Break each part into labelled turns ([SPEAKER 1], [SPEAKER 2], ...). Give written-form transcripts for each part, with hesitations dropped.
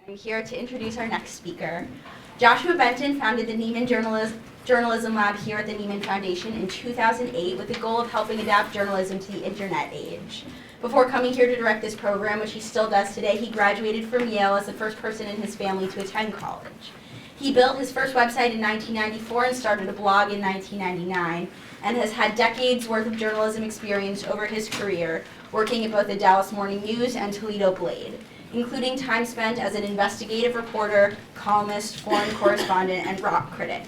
[SPEAKER 1] I'm here to introduce our next speaker. Joshua Benton founded the Nieman Journalism Lab here at the Nieman Foundation in 2008 with the goal of helping adapt journalism to the internet age. Before coming here to direct this program, which he still does today, he graduated from Yale as the first person in his family to attend college. He built his first website in 1994 and started a blog in 1999, and has had decades worth of journalism experience over his career, working at both the Dallas Morning News and Toledo Blade, including time spent as an investigative reporter, columnist, foreign correspondent, and rock critic.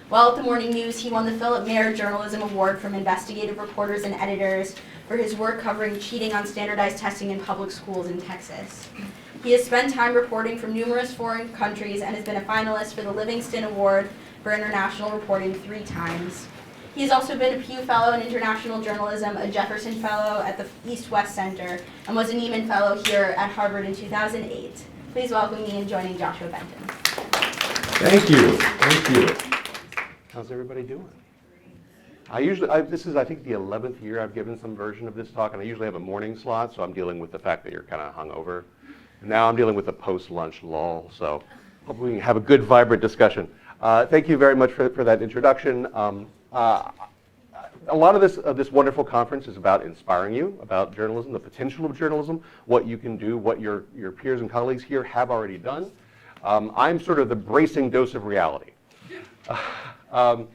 [SPEAKER 1] While at the Morning News, he won the Philip Mayer Journalism Award from investigative reporters and editors for his work covering cheating on standardized testing in public schools in Texas. He has spent time reporting from numerous foreign countries and has been a finalist for the Livingston Award for International Reporting 3 times. He has also been a Pew Fellow in International Journalism, a Jefferson Fellow at the East-West Center, and was a Nieman Fellow here at Harvard in 2008. Please welcome me in joining Joshua Benton.
[SPEAKER 2] Thank you. Thank you. How's everybody doing? This is, I think, the 11th year I've given some version of this talk, and I usually have a morning slot, so I'm dealing with the fact that you're kind of hungover. Now I'm dealing with a post-lunch lull, so hope we can have a good, vibrant discussion. Thank you very much for that introduction. A lot of this wonderful conference is about inspiring you about journalism, the potential of journalism, what you can do, what your peers and colleagues here have already done. I'm sort of the bracing dose of reality. The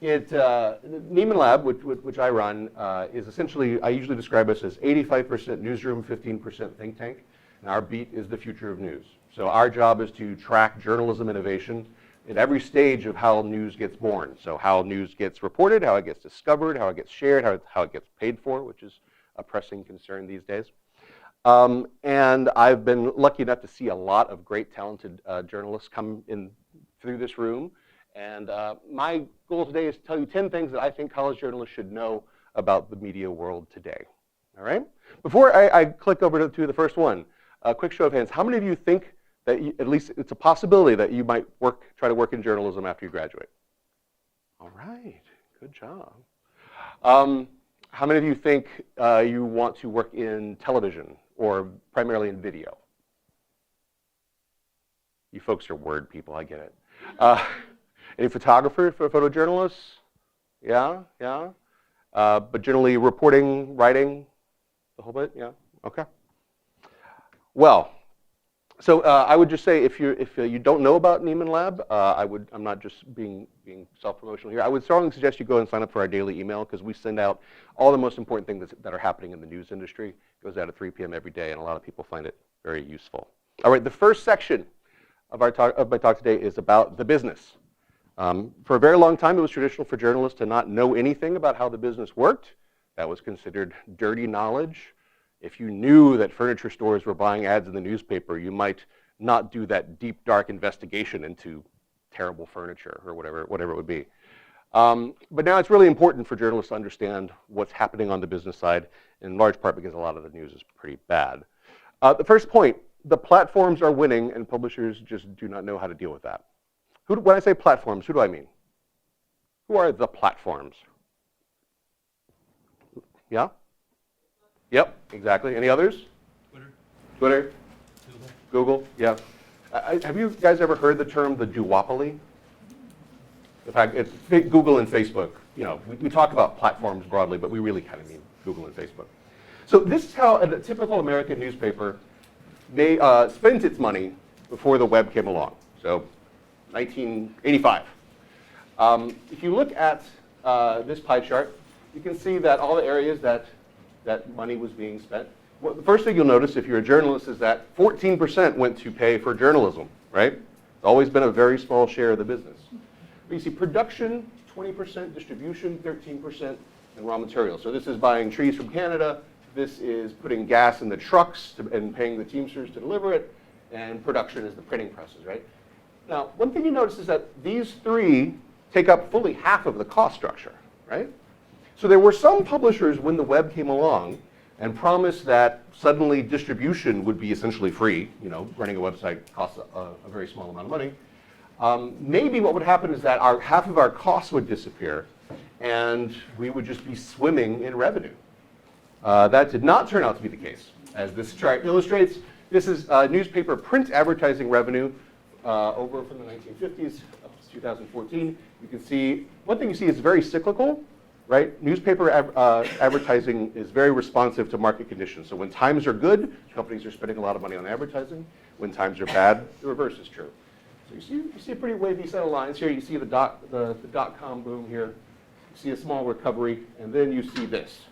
[SPEAKER 2] Nieman Lab, which I run, is essentially, I usually describe us as 85% newsroom, 15% think tank, and our beat is the future of news. So our job is to track journalism innovation at every stage of how news gets born. So how news gets reported, how it gets discovered, how it gets shared, how it gets paid for, which is a pressing concern these days. And I've been lucky enough to see a lot of great, talented journalists come in through this room. And my goal today is to tell you 10 things that I think college journalists should know about the media world today. All right? Before I click over to the first one, a quick show of hands. How many of you think that at least it's a possibility that you might try to work in journalism after you graduate? All right, good job. How many of you think you want to work in television or primarily in video? You folks are word people, I get it. Any photographers, photojournalists? Yeah. But generally reporting, writing, the whole bit, yeah, okay. Well, so I would just say if you don't know about Nieman Lab, I'm not just being self-promotional here. I would strongly suggest you go and sign up for our daily email because we send out all the most important things that are happening in the news industry. It goes out at 3 p.m. every day, and a lot of people find it very useful. All right, the first section of my talk today is about the business. For a very long time, it was traditional for journalists to not know anything about how the business worked. That was considered dirty knowledge. If you knew that furniture stores were buying ads in the newspaper, you might not do that deep, dark investigation into terrible furniture or whatever it would be. But now it's really important for journalists to understand what's happening on the business side, in large part because a lot of the news is pretty bad. The first point, the platforms are winning and publishers just do not know how to deal with that. When I say platforms, who do I mean? Who are the platforms? Yeah? Yep, exactly. Any others? Twitter? Google? Yeah. Have you guys ever heard the term the duopoly? In fact, it's Google and Facebook. You know, we talk about platforms broadly, but we really kind of mean Google and Facebook. So this is how a typical American newspaper spent its money before the web came along. So 1985. If you look at this pie chart, you can see that all the areas that money was being spent. Well, the first thing you'll notice if you're a journalist is that 14% went to pay for journalism, right? It's always been a very small share of the business. But you see production, 20%, distribution, 13%, and raw materials. So this is buying trees from Canada. This is putting gas in the trucks and paying the Teamsters to deliver it. And production is the printing presses, right? Now, one thing you notice is that these three take up fully half of the cost structure, right? So there were some publishers when the web came along and promised that suddenly distribution would be essentially free. You know, running a website costs a very small amount of money. Maybe what would happen is that half of our costs would disappear and we would just be swimming in revenue. That did not turn out to be the case. As this chart illustrates, This is newspaper print advertising revenue over from the 1950s up to 2014. You can see, one thing you see is very cyclical, right? Newspaper advertising is very responsive to market conditions. So when times are good, companies are spending a lot of money on advertising. When times are bad, the reverse is true. So you see a pretty wavy set of lines here. You see the dot-com boom here. You see a small recovery, and then you see this.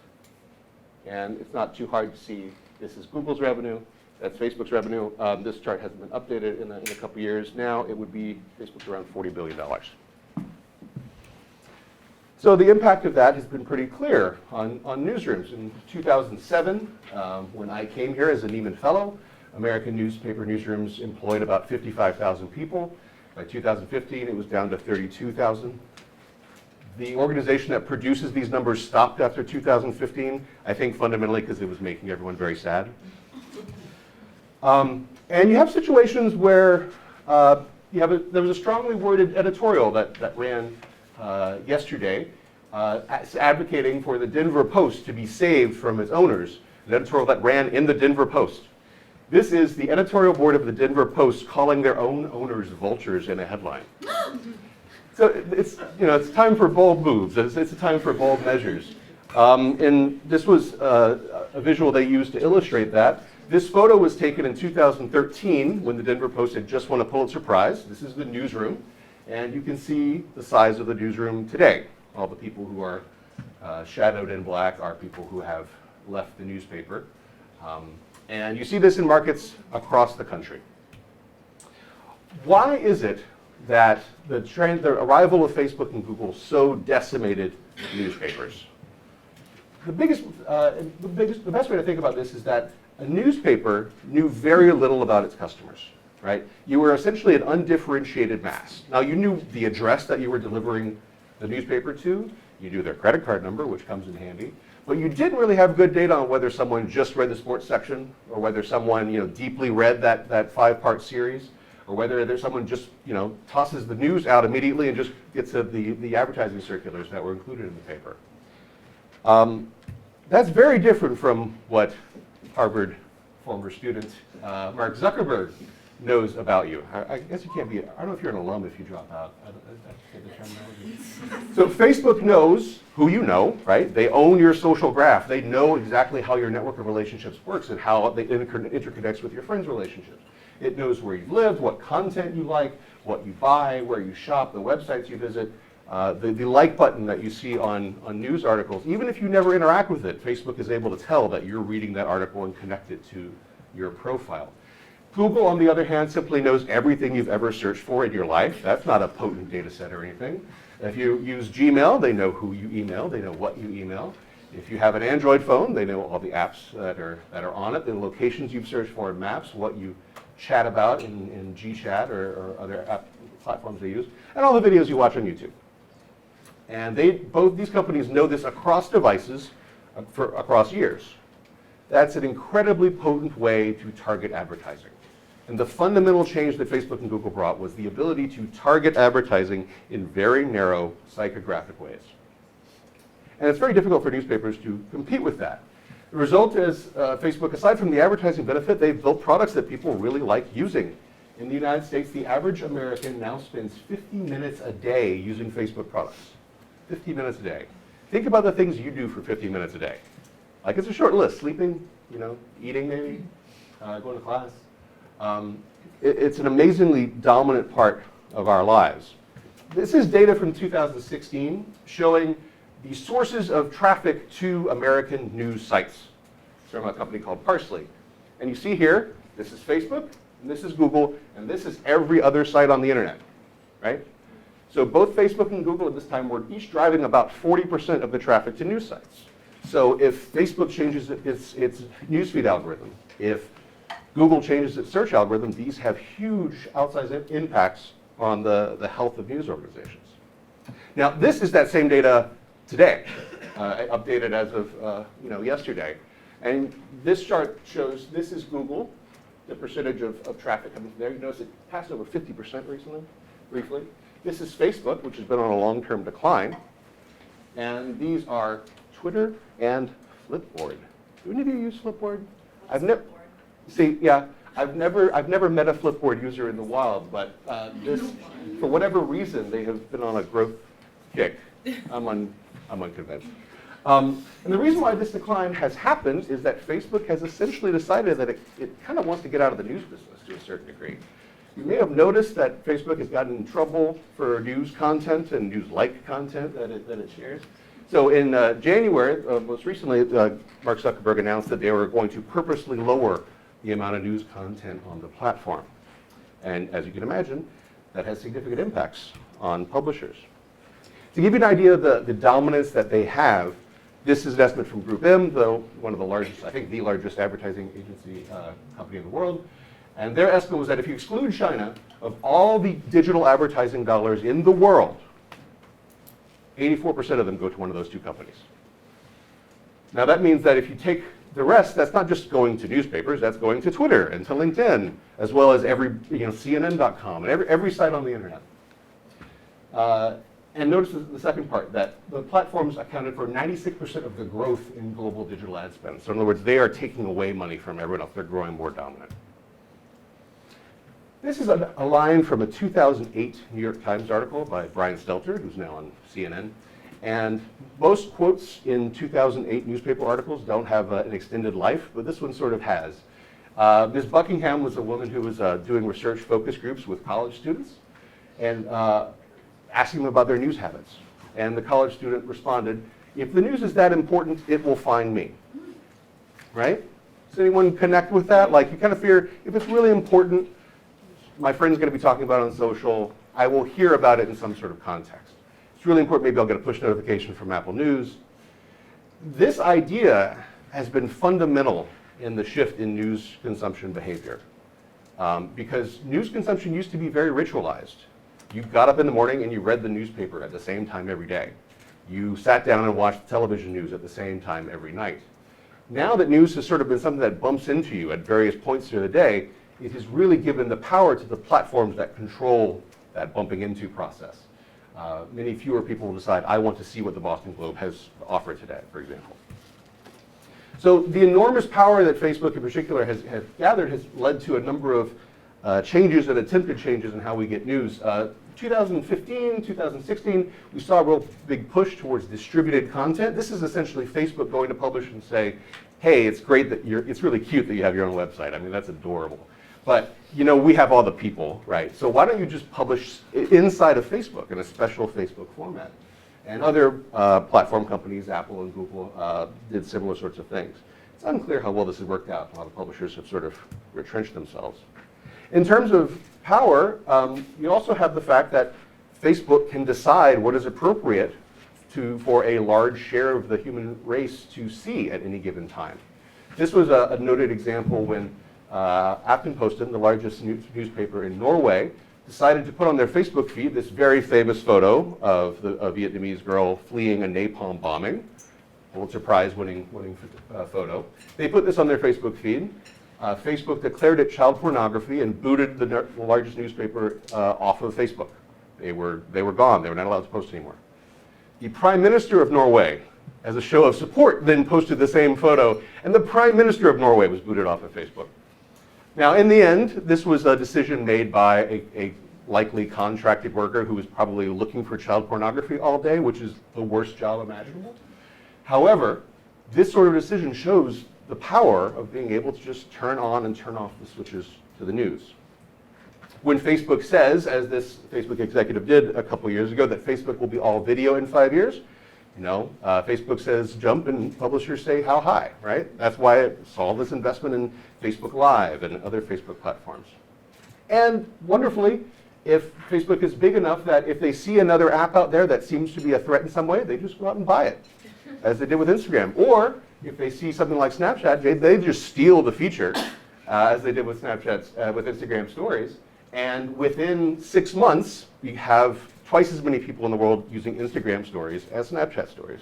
[SPEAKER 2] And it's not too hard to see. This is Google's revenue. That's Facebook's revenue. This chart hasn't been updated in a couple years. Now it would be Facebook's around $40 billion. So the impact of that has been pretty clear on newsrooms. In 2007, when I came here as a Nieman Fellow, American newspaper newsrooms employed about 55,000 people. By 2015, it was down to 32,000. The organization that produces these numbers stopped after 2015, I think fundamentally because it was making everyone very sad. And you have situations where there was a strongly worded editorial that ran yesterday advocating for the Denver Post to be saved from its owners, an editorial that ran in the Denver Post. This is the editorial board of the Denver Post calling their own owners vultures in a headline. So it's time for bold moves. It's a time for bold measures. And this was a visual they used to illustrate that. This photo was taken in 2013 when the Denver Post had just won a Pulitzer Prize. This is the newsroom. And you can see the size of the newsroom today. All the people who are shadowed in black are people who have left the newspaper. And you see this in markets across the country. Why is it that the arrival of Facebook and Google so decimated newspapers? The best way to think about this is that a newspaper knew very little about its customers, right? You were essentially an undifferentiated mass. Now you knew the address that you were delivering the newspaper to, you knew their credit card number, which comes in handy, but you didn't really have good data on whether someone just read the sports section, or whether someone deeply read that 5-part series, or whether there's someone just tosses the news out immediately and just gets the advertising circulars that were included in the paper. That's very different from what Harvard former student Mark Zuckerberg knows about you. I guess you can't be, I don't know if you're an alum if you drop out. So Facebook knows who you know, right? They own your social graph. They know exactly how your network of relationships works and how it interconnects with your friends' relationships. It knows where you've lived, what content you like, what you buy, where you shop, the websites you visit. The like button that you see on news articles, even if you never interact with it, Facebook is able to tell that you're reading that article and connect it to your profile. Google, on the other hand, simply knows everything you've ever searched for in your life. That's not a potent data set or anything. If you use Gmail, they know who you email, they know what you email. If you have an Android phone, they know all the apps that are on it, the locations you've searched for in Maps, what you chat about in GChat or other app platforms they use, and all the videos you watch on YouTube. And both these companies know this across devices across years. That's an incredibly potent way to target advertising. And the fundamental change that Facebook and Google brought was the ability to target advertising in very narrow psychographic ways. And it's very difficult for newspapers to compete with that. The result is Facebook, aside from the advertising benefit, they've built products that people really like using. In the United States, the average American now spends 50 minutes a day using Facebook products. 50 minutes a day. Think about the things you do for 50 minutes a day. Like, it's a short list: sleeping, eating maybe, going to class. It's an amazingly dominant part of our lives. This is data from 2016 showing the sources of traffic to American news sites. It's from a company called Parsley. And you see here, this is Facebook, and this is Google, and this is every other site on the internet, right? So both Facebook and Google at this time were each driving about 40% of the traffic to news sites. So if Facebook changes its newsfeed algorithm, if Google changes its search algorithm, these have huge outsized impacts on the health of news organizations. Now, this is that same data today, updated as of yesterday. And this chart shows, this is Google, the percentage of traffic coming from there. You notice it passed over 50% recently, briefly. This is Facebook, which has been on a long-term decline. And these are Twitter and Flipboard. Do any of you use Flipboard? I've never. See, yeah, I've never met a Flipboard user in the wild, but this, for whatever reason, they have been on a growth kick. I'm unconvinced. And the reason why this decline has happened is that Facebook has essentially decided that it kind of wants to get out of the news business to a certain degree. You may have noticed that Facebook has gotten in trouble for news content and news-like content that it shares. So in January, most recently, Mark Zuckerberg announced that they were going to purposely lower the amount of news content on the platform. And as you can imagine, that has significant impacts on publishers. To give you an idea of the dominance that they have, this is an estimate from Group M, one of the largest, I think the largest advertising agency company in the world. And their estimate was that if you exclude China, of all the digital advertising dollars in the world, 84% of them go to one of those two companies. Now that means that if you take the rest, that's not just going to newspapers, that's going to Twitter and to LinkedIn, as well as every, CNN.com and every site on the internet. And notice the second part, that the platforms accounted for 96% of the growth in global digital ad spend. So in other words, they are taking away money from everyone else. They're growing more dominant. This is a line from a 2008 New York Times article by Brian Stelter, who's now on CNN. And most quotes in 2008 newspaper articles don't have an extended life, but this one sort of has. Ms. Buckingham was a woman who was doing research focus groups with college students and asking them about their news habits. And the college student responded, if the news is that important, it will find me. Right? Does anyone connect with that? Like, you kind of fear, if it's really important, my friend's going to be talking about it on social, I will hear about it in some sort of context. It's really important, maybe I'll get a push notification from Apple News. This idea has been fundamental in the shift in news consumption behavior. Because news consumption used to be very ritualized. You got up in the morning and you read the newspaper at the same time every day. You sat down and watched television news at the same time every night. Now that news has sort of been something that bumps into you at various points through the day, it has really given the power to the platforms that control that bumping into process. Many fewer people will decide, I want to see what the Boston Globe has to offer today, for example. So the enormous power that Facebook in particular has gathered has led to a number of changes and attempted changes in how we get news. 2015, 2016, we saw a real big push towards distributed content. This is essentially Facebook going to publish and say, hey, it's great that it's really cute that you have your own website. I mean, that's adorable. But, we have all the people, right? So why don't you just publish inside of Facebook in a special Facebook format? And other platform companies, Apple and Google, did similar sorts of things. It's unclear how well this has worked out. A lot of publishers have sort of retrenched themselves. In terms of power, you also have the fact that Facebook can decide what is appropriate for a large share of the human race to see at any given time. This was a noted example when Aftenposten, the largest newspaper in Norway, decided to put on their Facebook feed this very famous photo of a Vietnamese girl fleeing a napalm bombing. Pulitzer Prize winning photo. They put this on their Facebook feed. Facebook declared it child pornography and booted the largest newspaper off of Facebook. They were gone. They were not allowed to post anymore. The Prime Minister of Norway, as a show of support, then posted the same photo, and the Prime Minister of Norway was booted off of Facebook. Now, in the end, this was a decision made by a likely contracted worker who was probably looking for child pornography all day, which is the worst job imaginable. However, this sort of decision shows the power of being able to just turn on and turn off the switches to the news. When Facebook says, as this Facebook executive did a couple years ago, that Facebook will be all video in 5 years, Facebook says jump and publishers say how high, right? That's why it saw this investment in Facebook Live and other Facebook platforms. And wonderfully, if Facebook is big enough that if they see another app out there that seems to be a threat in some way, they just go out and buy it, as they did with Instagram. Or if they see something like Snapchat, they just steal the feature, as they did with Snapchat, with Instagram Stories. And within 6 months, we have twice as many people in the world using Instagram Stories as Snapchat Stories.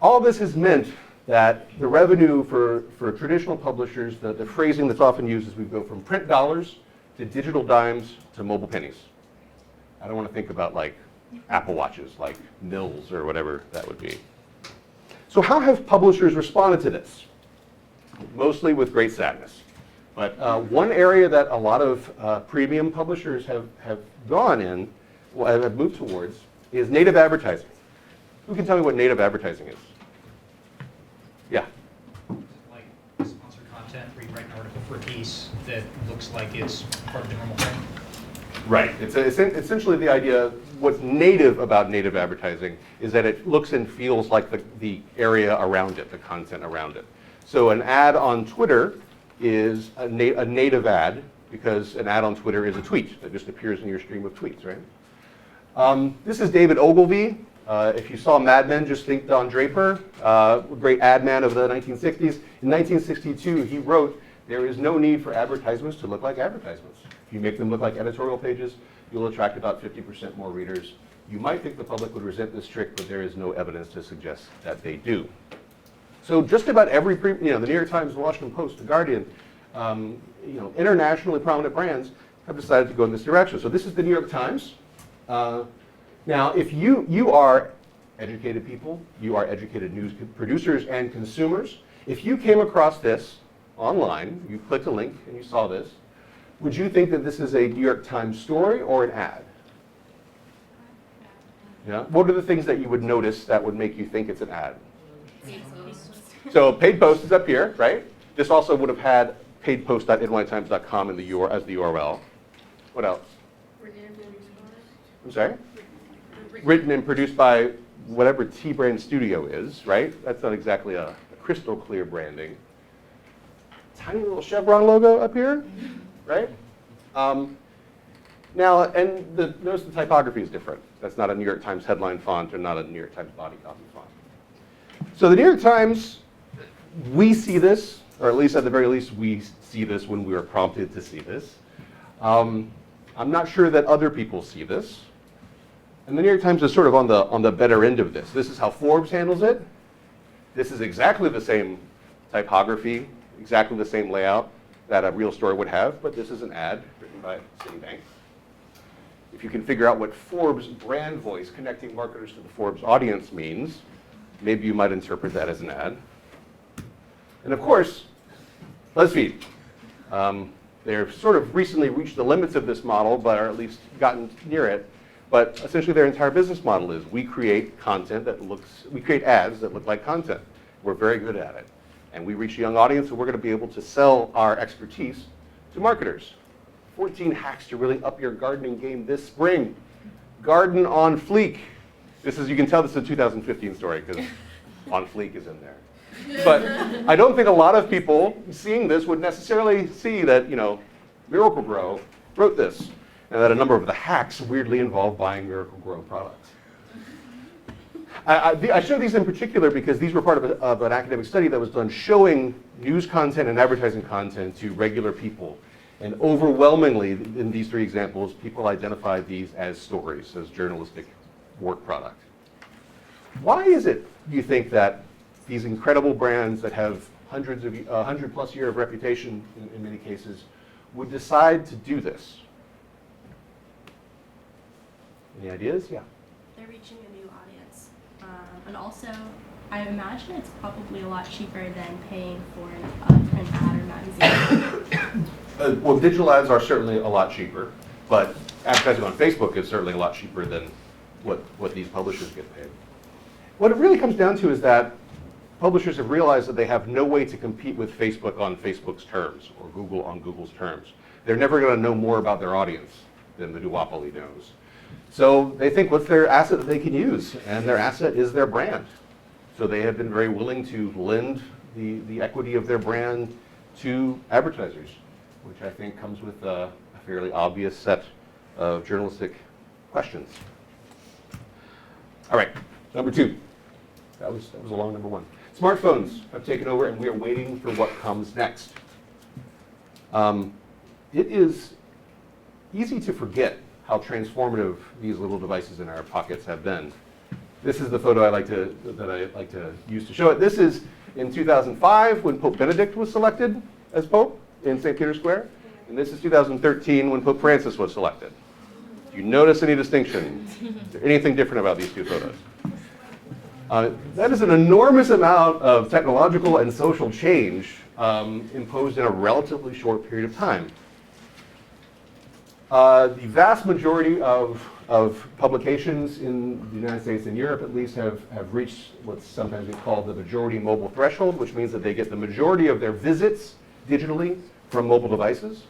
[SPEAKER 2] All this has meant that the revenue for traditional publishers, the phrasing that's often used is we go from print dollars to digital dimes to mobile pennies. I don't want to think about like Apple Watches, like mils or whatever that would be. So how have publishers responded to this? Mostly with great sadness. But one area that a lot of premium publishers have gone in, well, have moved towards, is native advertising. Who can tell me what native advertising is? Yeah.
[SPEAKER 3] Like sponsored content, where you write an article for a piece that looks like it's part of the normal thing?
[SPEAKER 2] Right. It's essentially the idea, what's native about native advertising is that it looks and feels like the area around it, the content around it. So an ad on Twitter is a native ad, because an ad on Twitter is a tweet that just appears in your stream of tweets, right? This is David Ogilvy. If you saw Mad Men, just think Don Draper, great ad man of the 1960s. In 1962, he wrote, "There is no need for advertisements to look like advertisements. If you make them look like editorial pages, you'll attract about 50% more readers. You might think the public would resent this trick, but there is no evidence to suggest that they do." So just about every, the New York Times, the Washington Post, the Guardian, internationally prominent brands have decided to go in this direction. So this is the New York Times. Now, if you are educated people, you are educated news producers and consumers, if you came across this online, you clicked a link and you saw this, would you think that this is a New York Times story or an ad? Yeah. What are the things that you would notice that would make you think it's an ad? So paid post is up here, right? This also would have had paidpost.nytimes.com as the URL. What else? I'm sorry? Written and produced by whatever T-brand studio is, right? That's not exactly a crystal clear branding. Tiny little Chevron logo up here, right? Now, and notice the typography is different. That's not a New York Times headline font or not a New York Times body copy font. So the New York Times, we see this, or at least at the very least, we see this when we are prompted to see this. I'm not sure that other people see this. And the New York Times is sort of on the better end of this. This is how Forbes handles it. This is exactly the same typography, exactly the same layout that a real story would have, but this is an ad written by Citibank. If you can figure out what Forbes brand voice connecting marketers to the Forbes audience means, maybe you might interpret that as an ad. And of course, BuzzFeed. They've sort of recently reached the limits of this model, but or at least gotten near it. But essentially their entire business model is we create content we create ads that look like content. We're very good at it. And we reach a young audience, and we're going to be able to sell our expertise to marketers. 14 hacks to really up your gardening game this spring. Garden on Fleek. You can tell this is a 2015 story because on Fleek is in there. But I don't think a lot of people seeing this would necessarily see that, Miracle-Gro wrote this, and that a number of the hacks weirdly involve buying Miracle-Gro products. I show these in particular because these were part of an academic study that was done showing news content and advertising content to regular people. And overwhelmingly, in these three examples, people identified these as stories, as journalistic work product. Why is it, do you think, that these incredible brands that have 100+ year of reputation in many cases would decide to do this? Any ideas? Yeah.
[SPEAKER 4] They're reaching a new audience. And also, I imagine it's probably a lot cheaper than paying for a print ad or magazine.
[SPEAKER 2] Well, digital ads are certainly a lot cheaper, but advertising on Facebook is certainly a lot cheaper than what these publishers get paid. What it really comes down to is that publishers have realized that they have no way to compete with Facebook on Facebook's terms or Google on Google's terms. They're never going to know more about their audience than the duopoly knows. So they think, what's their asset that they can use? And their asset is their brand. So they have been very willing to lend the equity of their brand to advertisers, which I think comes with a fairly obvious set of journalistic questions. All right, number two. That was a long number one. Smartphones have taken over, and we are waiting for what comes next. It is easy to forget how transformative these little devices in our pockets have been. This is the photo that I like to use to show it. This is in 2005 when Pope Benedict was selected as Pope in St. Peter's Square. And this is 2013 when Pope Francis was selected. Do you notice any distinction? Is there anything different about these two photos? That is an enormous amount of technological and social change imposed in a relatively short period of time. The vast majority of publications in the United States and Europe at least have reached what's sometimes called the majority mobile threshold, which means that they get the majority of their visits digitally from mobile devices.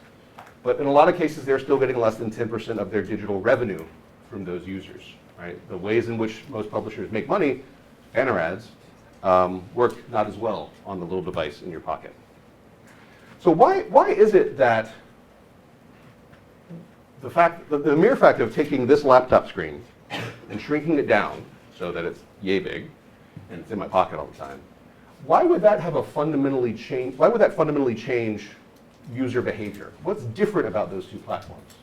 [SPEAKER 2] But in a lot of cases, they're still getting less than 10% of their digital revenue from those users, right? The ways in which most publishers make money, banner ads, work not as well on the little device in your pocket. So why is it that the mere fact of taking this laptop screen and shrinking it down so that it's yay big and it's in my pocket all the time, why would that fundamentally change user behavior? What's different about those two platforms?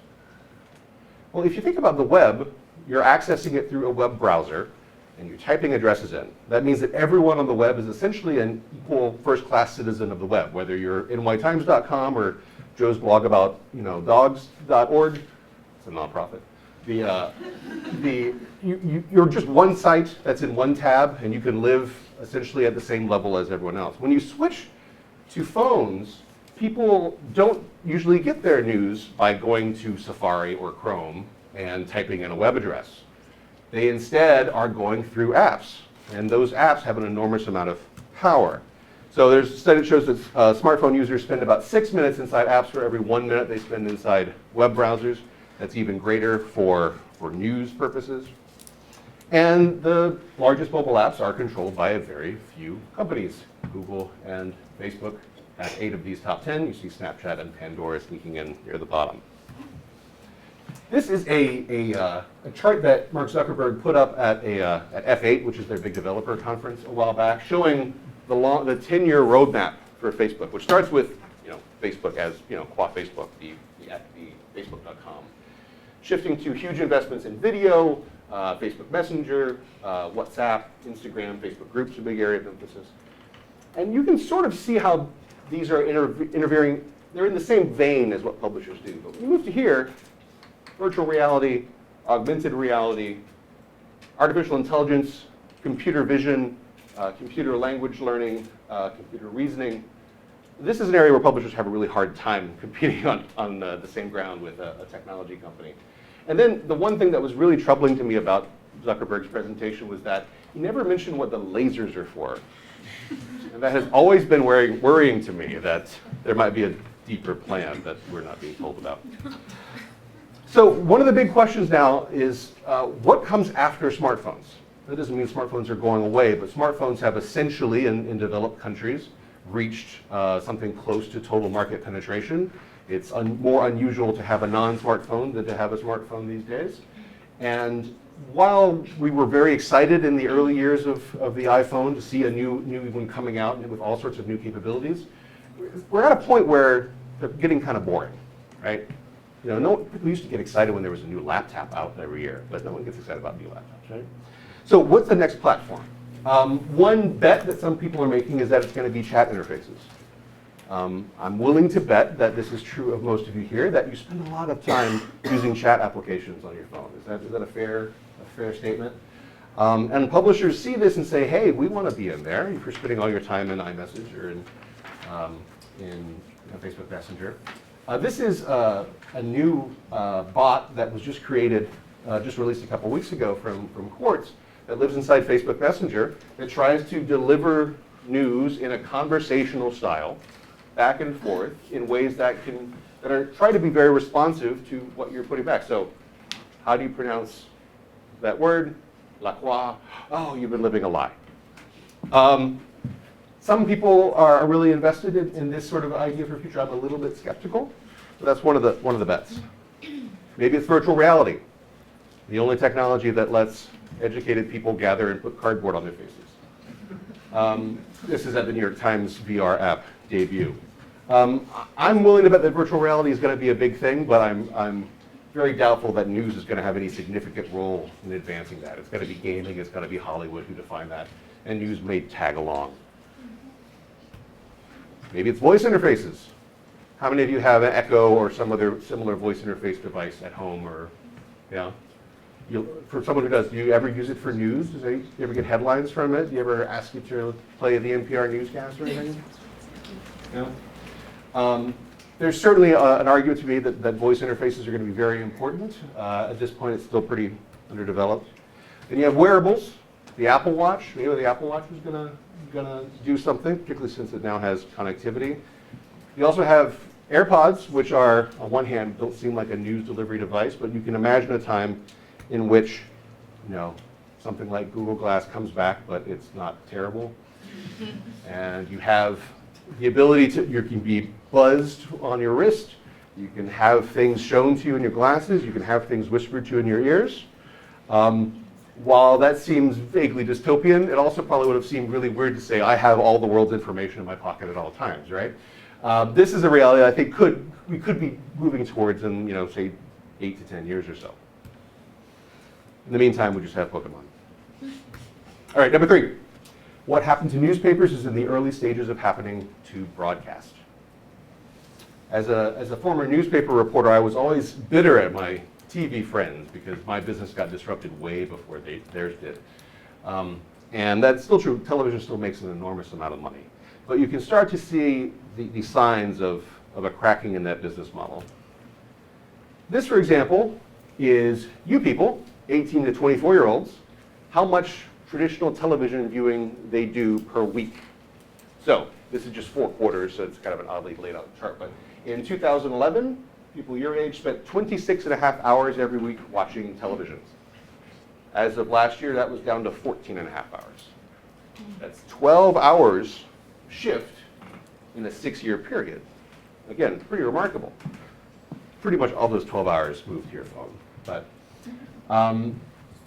[SPEAKER 2] Well, if you think about the web, you're accessing it through a web browser and you're typing addresses in. That means that everyone on the web is essentially an equal first-class citizen of the web, whether you're nytimes.com or Joe's blog about dogs.org. It's a nonprofit. You're just one site that's in one tab, and you can live essentially at the same level as everyone else. When you switch to phones, people don't usually get their news by going to Safari or Chrome and typing in a web address. They instead are going through apps, and those apps have an enormous amount of power. So there's a study that shows that smartphone users spend about 6 minutes inside apps for every 1 minute they spend inside web browsers. That's even greater for news purposes. And the largest mobile apps are controlled by a very few companies. Google and Facebook have 8 of these top 10. You see Snapchat and Pandora sneaking in near the bottom. This is a chart that Mark Zuckerberg put up at F8, which is their big developer conference a while back, showing the 10-year roadmap for Facebook, which starts with Facebook as qua Facebook, the Facebook.com, shifting to huge investments in video, Facebook Messenger, WhatsApp, Instagram, Facebook Groups, a big area of emphasis. And you can sort of see how these are interfering. They're in the same vein as what publishers do. But when you move to here, virtual reality, augmented reality, artificial intelligence, computer vision, computer language learning, computer reasoning. This is an area where publishers have a really hard time competing on the same ground with a technology company. And then the one thing that was really troubling to me about Zuckerberg's presentation was that he never mentioned what the lasers are for. And that has always been worrying to me, that there might be a deeper plan that we're not being told about. So one of the big questions now is what comes after smartphones? That doesn't mean smartphones are going away, but smartphones have essentially, in developed countries, reached something close to total market penetration. It's more unusual to have a non-smartphone than to have a smartphone these days. And while we were very excited in the early years of the iPhone to see a new one coming out with all sorts of new capabilities, we're at a point where they're getting kind of boring, right? People used to get excited when there was a new laptop out every year, but no one gets excited about new laptops, right? So what's the next platform? One bet that some people are making is that it's going to be chat interfaces. I'm willing to bet that this is true of most of you here, that you spend a lot of time using chat applications on your phone. Is that a fair statement? And publishers see this and say, hey, we want to be in there. If you're spending all your time in iMessage or in Facebook Messenger. This is a new bot that was just created, just released a couple weeks ago from Quartz, that lives inside Facebook Messenger, that tries to deliver news in a conversational style, back and forth, in ways that try to be very responsive to what you're putting back. So, how do you pronounce that word? La quoi? Oh, you've been living a lie. Some people are really invested in this sort of idea for the future. I'm a little bit skeptical, but that's one of the bets. Maybe it's virtual reality, the only technology that lets educated people gather and put cardboard on their faces. This is at the New York Times VR app debut. I'm willing to bet that virtual reality is going to be a big thing, but I'm very doubtful that news is going to have any significant role in advancing that. It's going to be gaming, it's going to be Hollywood who define that, and news may tag along. Maybe it's voice interfaces. How many of you have an Echo or some other similar voice interface device at home? Or, for someone who does, do you ever use it for news? Do you ever get headlines from it? Do you ever ask it to play the NPR newscast or anything? Yeah. There's certainly an argument to be that voice interfaces are going to be very important. At this point, it's still pretty underdeveloped. Then you have wearables. The Apple Watch. Maybe the Apple Watch is gonna do something, particularly since it now has connectivity. You also have AirPods, which are, on one hand, don't seem like a news delivery device, but you can imagine a time in which, something like Google Glass comes back, but it's not terrible. And you have the ability you can be buzzed on your wrist. You can have things shown to you in your glasses. You can have things whispered to you in your ears. While that seems vaguely dystopian, it also probably would have seemed really weird to say, I have all the world's information in my pocket at all times, right? This is a reality I think we could be moving towards in, say, 8 to 10 years or so. In the meantime, we just have Pokemon. All right, number 3. What happened to newspapers is in the early stages of happening to broadcast. As a former newspaper reporter, I was always bitter at my TV friends because my business got disrupted way before theirs did. And that's still true. Television still makes an enormous amount of money. But you can start to see the signs of a cracking in that business model. This, for example, is you people, 18 to 24-year-olds, how much traditional television viewing they do per week. So this is just 4 quarters, so it's kind of an oddly laid out chart. But in 2011, people your age spent 26.5 hours every week watching television. As of last year, that was down to 14.5 hours. That's 12 hours shift in a 6-year period. Again, pretty remarkable. Pretty much all those 12 hours moved to your phone. But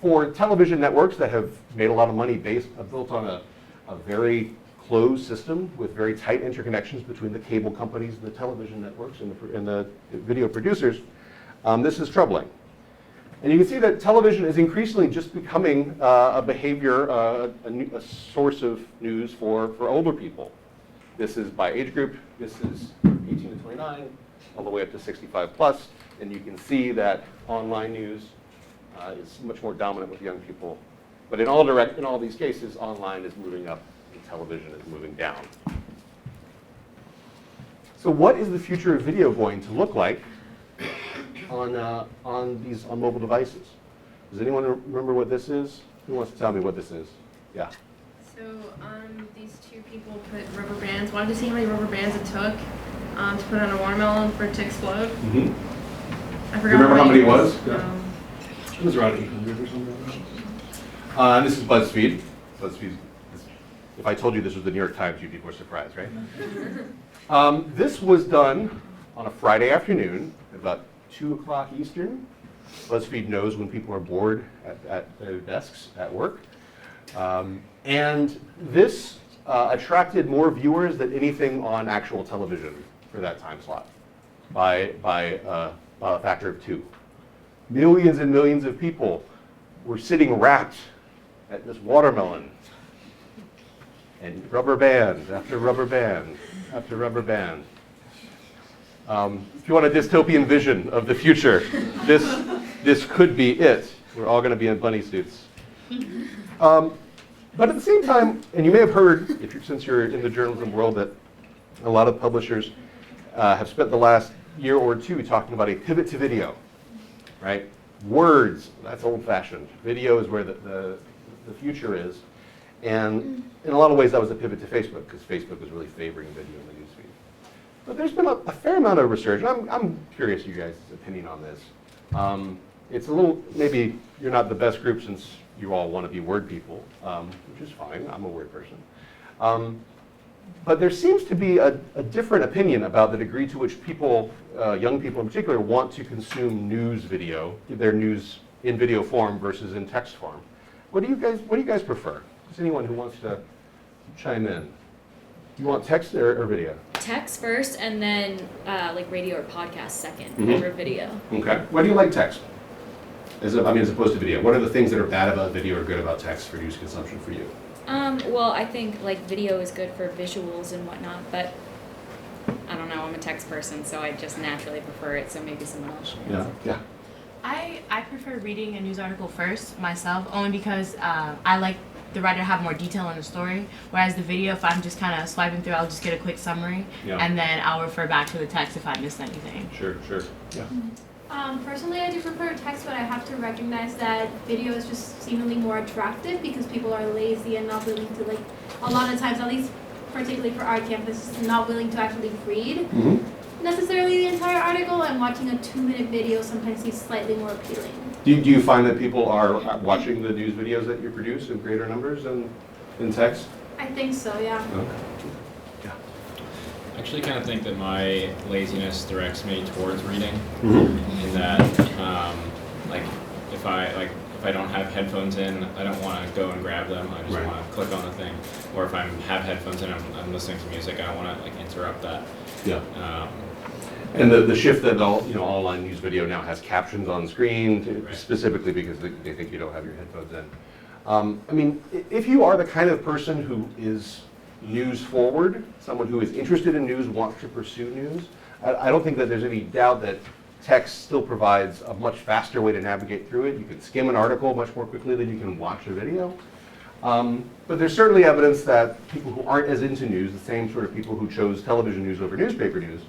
[SPEAKER 2] for television networks that have made a lot of money built on a very closed system with very tight interconnections between the cable companies and the television networks and the video producers, this is troubling. And you can see that television is increasingly just becoming a behavior, a source of news for older people. This is by age group. This is 18 to 29, all the way up to 65 plus. And you can see that online news is much more dominant with young people. But in all these cases, online is moving up and television is moving down. So what is the future of video going to look like on mobile devices? Does anyone remember what this is? Who wants to tell me what this is? Yeah.
[SPEAKER 5] So these 2 people put rubber bands. Wanted to see how many rubber bands it took to put on a watermelon for it to explode.
[SPEAKER 2] Mm-hmm.
[SPEAKER 5] I forgot.
[SPEAKER 2] Do you remember how many it was?
[SPEAKER 5] Yeah.
[SPEAKER 2] It was around 800 or something. And this is BuzzFeed. If I told you this was the New York Times, you'd be more surprised, right? This was done on a Friday afternoon at about 2 o'clock Eastern. BuzzFeed knows when people are bored at their desks at work. And this attracted more viewers than anything on actual television for that time slot by a factor of 2. Millions and millions of people were sitting wrapped at this watermelon. And rubber band after rubber band after rubber band. If you want a dystopian vision of the future, this could be it. We're all going to be in bunny suits. But at the same time, and you may have heard, since you're in the journalism world, that a lot of publishers have spent the last year or 2 talking about a pivot to video, right? Words, that's old-fashioned. Video is where the future is. And in a lot of ways, that was a pivot to Facebook, because Facebook was really favoring video in the newsfeed. But there's been a fair amount of research. I'm curious your guys' opinion on this. It's a little, maybe you're not the best group since you all want to be word people, which is fine. I'm a word person. But there seems to be a different opinion about the degree to which people, young people in particular, want to consume news video, their news in video form versus in text form. What do you guys prefer? Is anyone who wants to chime in? You want text or video?
[SPEAKER 6] Text first, and then like radio or podcast second over video.
[SPEAKER 2] Okay. Why do you like text? As opposed to video. What are the things that are bad about video or good about text for news consumption for you?
[SPEAKER 6] Well, I think like video is good for visuals and whatnot, but I don't know. I'm a text person, so I just naturally prefer it. So maybe someone else should.
[SPEAKER 2] Yeah.
[SPEAKER 7] I prefer reading a news article first myself, only because I like the writer to have more detail in the story. Whereas the video, if I'm just kind of swiping through, I'll just get a quick summary, and then I'll refer back to the text if I missed anything.
[SPEAKER 2] Sure. Yeah.
[SPEAKER 8] Personally, I do prefer text, but I have to recognize that video is just seemingly more attractive because people are lazy and not willing to, like, a lot of times, at least particularly for our campus, not willing to actually read necessarily the entire article, and watching a 2-minute video sometimes seems slightly more appealing.
[SPEAKER 2] Do you find that people are watching the news videos that you produce in greater numbers than in text?
[SPEAKER 8] I think so, yeah.
[SPEAKER 2] Okay. Yeah.
[SPEAKER 9] I actually kind of think that my laziness directs me towards reading,
[SPEAKER 2] Mm-hmm.
[SPEAKER 9] in that, if I don't have headphones in, I don't want to go and grab them. I just
[SPEAKER 2] Right.
[SPEAKER 9] want to click on the thing. Or if I have headphones in, I'm listening to music. I don't want to interrupt that.
[SPEAKER 2] Yeah. And the shift that online news video now has captions on screen, specifically because they think you don't have your headphones in. I mean, if you are the kind of person who is news forward, someone who is interested in news, wants to pursue news, I don't think that there's any doubt that text still provides a much faster way to navigate through it. You can skim an article much more quickly than you can watch a video. But there's certainly evidence that people who aren't as into news, the same sort of people who chose television news over newspaper news,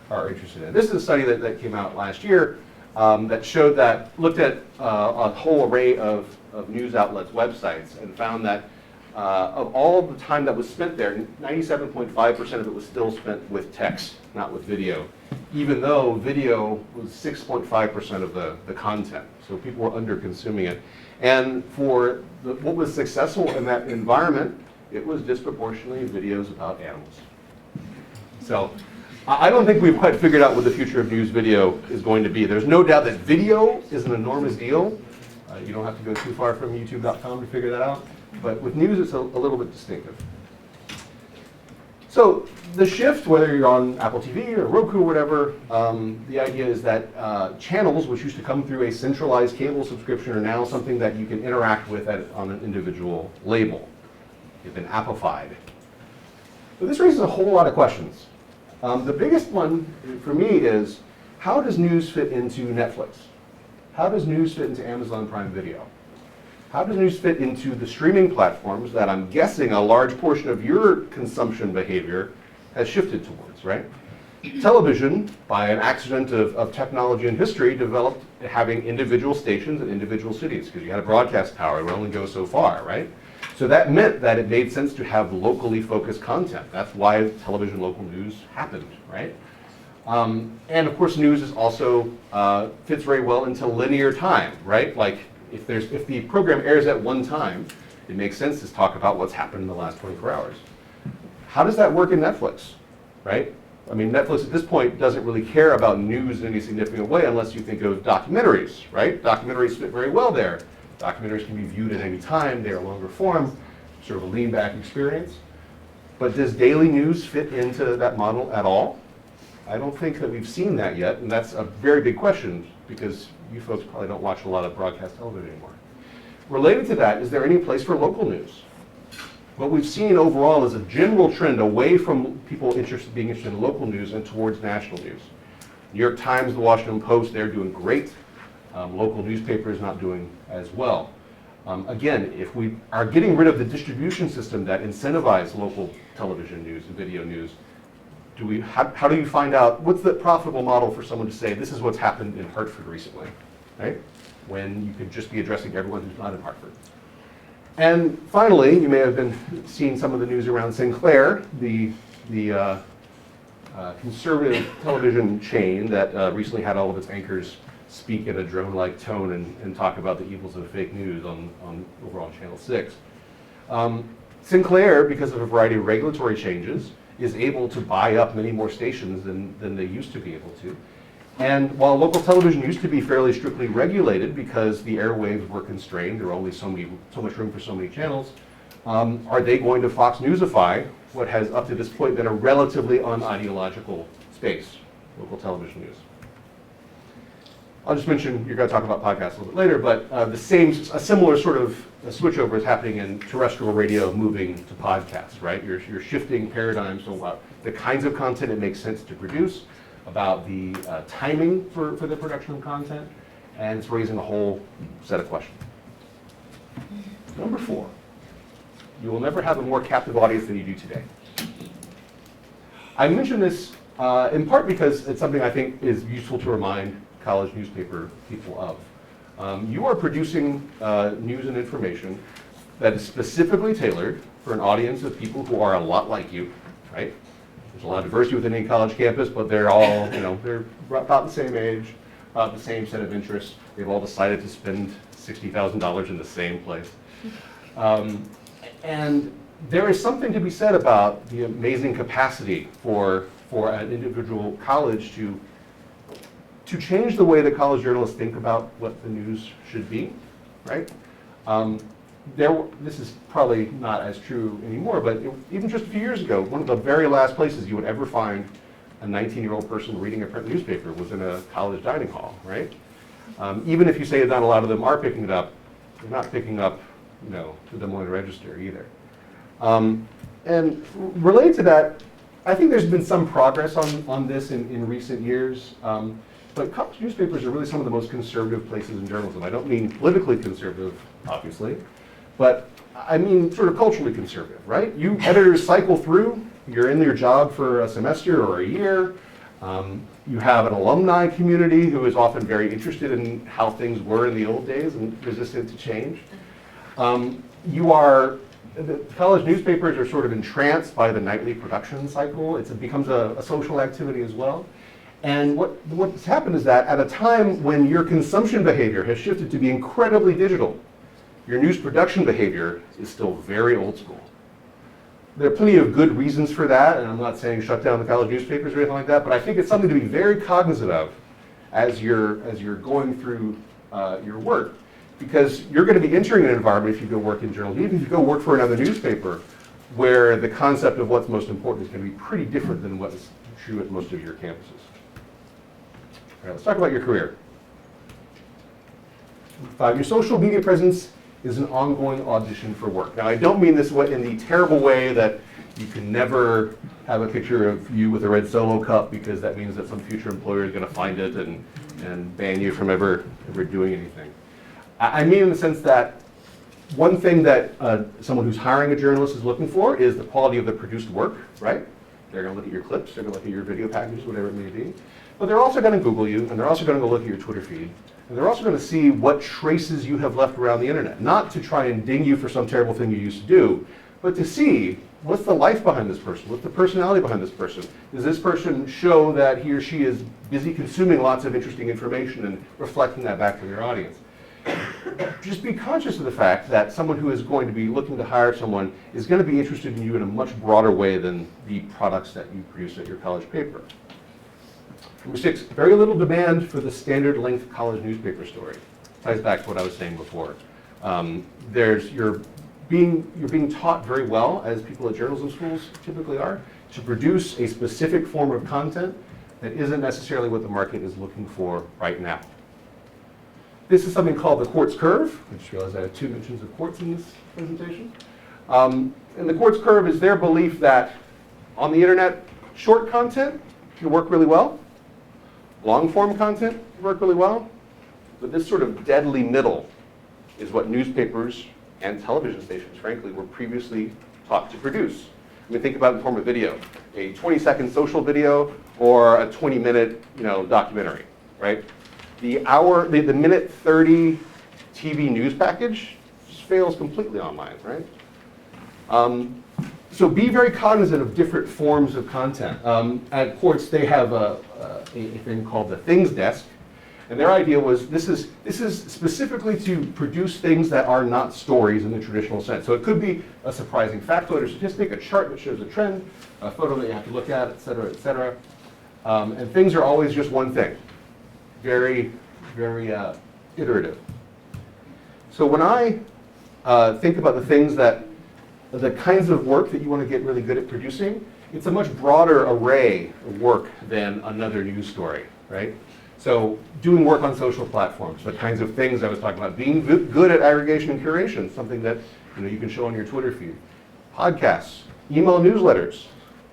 [SPEAKER 2] are interested in. This is a study that came out last year that looked at a whole array of news outlets' websites and found that of all the time that was spent there, 97.5% of it was still spent with text, not with video, even though video was 6.5% of the content. So people were under-consuming it. And for what was successful in that environment, it was disproportionately videos about animals. So I don't think we've quite figured out what the future of news video is going to be. There's no doubt that video is an enormous deal. You don't have to go too far from youtube.com to figure that out. But with news, it's a little bit distinctive. So the shift, whether you're on Apple TV or Roku or whatever, the idea is that channels, which used to come through a centralized cable subscription, are now something that you can interact with on an individual label. They've been appified. But this raises a whole lot of questions. The biggest one for me is, how does news fit into Netflix? How does news fit into Amazon Prime Video? How does news fit into the streaming platforms that I'm guessing a large portion of your consumption behavior has shifted towards, right? Television, by an accident of technology and history, developed having individual stations in individual cities, because you had a broadcast tower, it would only go so far, right? So that meant that it made sense to have locally focused content. That's why television local news happened, right? And of course, news is also fits very well into linear time, right? Like if the program airs at one time, it makes sense to talk about what's happened in the last 24 hours. How does that work in Netflix, right? I mean, Netflix at this point doesn't really care about news in any significant way unless you think of documentaries, right? Documentaries fit very well there. Documentaries can be viewed at any time. They are longer form, sort of a lean back experience. But does daily news fit into that model at all? I don't think that we've seen that yet, and that's a very big question because you folks probably don't watch a lot of broadcast television anymore. Related to that, is there any place for local news? What we've seen overall is a general trend away from people being interested in local news and towards national news. New York Times, the Washington Post, they're doing great. Local newspapers not doing as well. Again, if we are getting rid of the distribution system that incentivized local television news and video news, how do you find out what's the profitable model for someone to say this is what's happened in Hartford recently, right? When you could just be addressing everyone who's not in Hartford. And finally, you may have been seeing some of the news around Sinclair, the conservative television chain that recently had all of its anchors speak in a drone-like tone and talk about the evils of fake news over on Channel 6. Sinclair, because of a variety of regulatory changes, is able to buy up many more stations than they used to be able to. And while local television used to be fairly strictly regulated because the airwaves were constrained, there were only so much room for so many channels, are they going to Fox Newsify what has up to this point been a relatively unideological space, local television news? I'll just mention, you're going to talk about podcasts a little bit later, but a similar sort of switchover is happening in terrestrial radio moving to podcasts, right? You're shifting paradigms about the kinds of content it makes sense to produce, about the timing for the production of content, and it's raising a whole set of questions. Number 4. You will never have a more captive audience than you do today. I mention this in part because it's something I think is useful to remind college newspaper people of. You are producing news and information that is specifically tailored for an audience of people who are a lot like you, right? There's a lot of diversity within any college campus, but they're all, they're about the same age, about the same set of interests. They've all decided to spend $60,000 in the same place. And there is something to be said about the amazing capacity for an individual college to change the way that college journalists think about what the news should be, right? This is probably not as true anymore, but even just a few years ago, one of the very last places you would ever find a 19-year-old person reading a print newspaper was in a college dining hall, right? Even if you say that not a lot of them are picking it up, they're not picking up, the Des Moines Register either. And related to that, I think there's been some progress on this in recent years. But college newspapers are really some of the most conservative places in journalism. I don't mean politically conservative, obviously, but I mean sort of culturally conservative, right? You editors cycle through, you're in your job for a semester or a year. You have an alumni community who is often very interested in how things were in the old days and resistant to change. The college newspapers are sort of entranced by the nightly production cycle. It becomes a social activity as well. And what's happened is that at a time when your consumption behavior has shifted to be incredibly digital, your news production behavior is still very old school. There are plenty of good reasons for that, and I'm not saying shut down the college newspapers or anything like that, but I think it's something to be very cognizant of as you're going through your work. Because you're going to be entering an environment, if you go work in journalism, even if you go work for another newspaper, where the concept of what's most important is going to be pretty different than what is true at most of your campuses. All right, let's talk about your career. 5, your social media presence is an ongoing audition for work. Now, I don't mean this in the terrible way that you can never have a picture of you with a red Solo cup because that means that some future employer is going to find it and ban you from ever doing anything. I mean in the sense that one thing that someone who's hiring a journalist is looking for is the quality of the produced work, right? They're going to look at your clips, they're going to look at your video packages, whatever it may be. But they're also going to Google you, and they're also going to go look at your Twitter feed. And they're also going to see what traces you have left around the internet. Not to try and ding you for some terrible thing you used to do, but to see what's the life behind this person, what's the personality behind this person. Does this person show that he or she is busy consuming lots of interesting information and reflecting that back to their audience? Just be conscious of the fact that someone who is going to be looking to hire someone is going to be interested in you in a much broader way than the products that you produce at your college paper. Number 6, very little demand for the standard length college newspaper story. Ties back to what I was saying before. You're being taught very well, as people at journalism schools typically are, to produce a specific form of content that isn't necessarily what the market is looking for right now. This is something called the quartz curve. I just realized I have 2 mentions of quartz in this presentation. And the quartz curve is their belief that on the internet, short content can work really well. Long form content can work really well. But this sort of deadly middle is what newspapers and television stations, frankly, were previously taught to produce. I mean, think about it in the form of video. A 20-second social video or a 20-minute, documentary, right? The minute 30 TV news package just fails completely online, right? So be very cognizant of different forms of content. At Quartz, they have a thing called the Things Desk, and their idea was this is specifically to produce things that are not stories in the traditional sense. So it could be a surprising factoid or statistic, a chart that shows a trend, a photo that you have to look at, et cetera, et cetera. And things are always just one thing. Very, very iterative. So when I think about the kinds of work that you want to get really good at producing, it's a much broader array of work than another news story, right? So doing work on social platforms, the kinds of things I was talking about, being good at aggregation and curation, something that you can show on your Twitter feed, podcasts, email newsletters,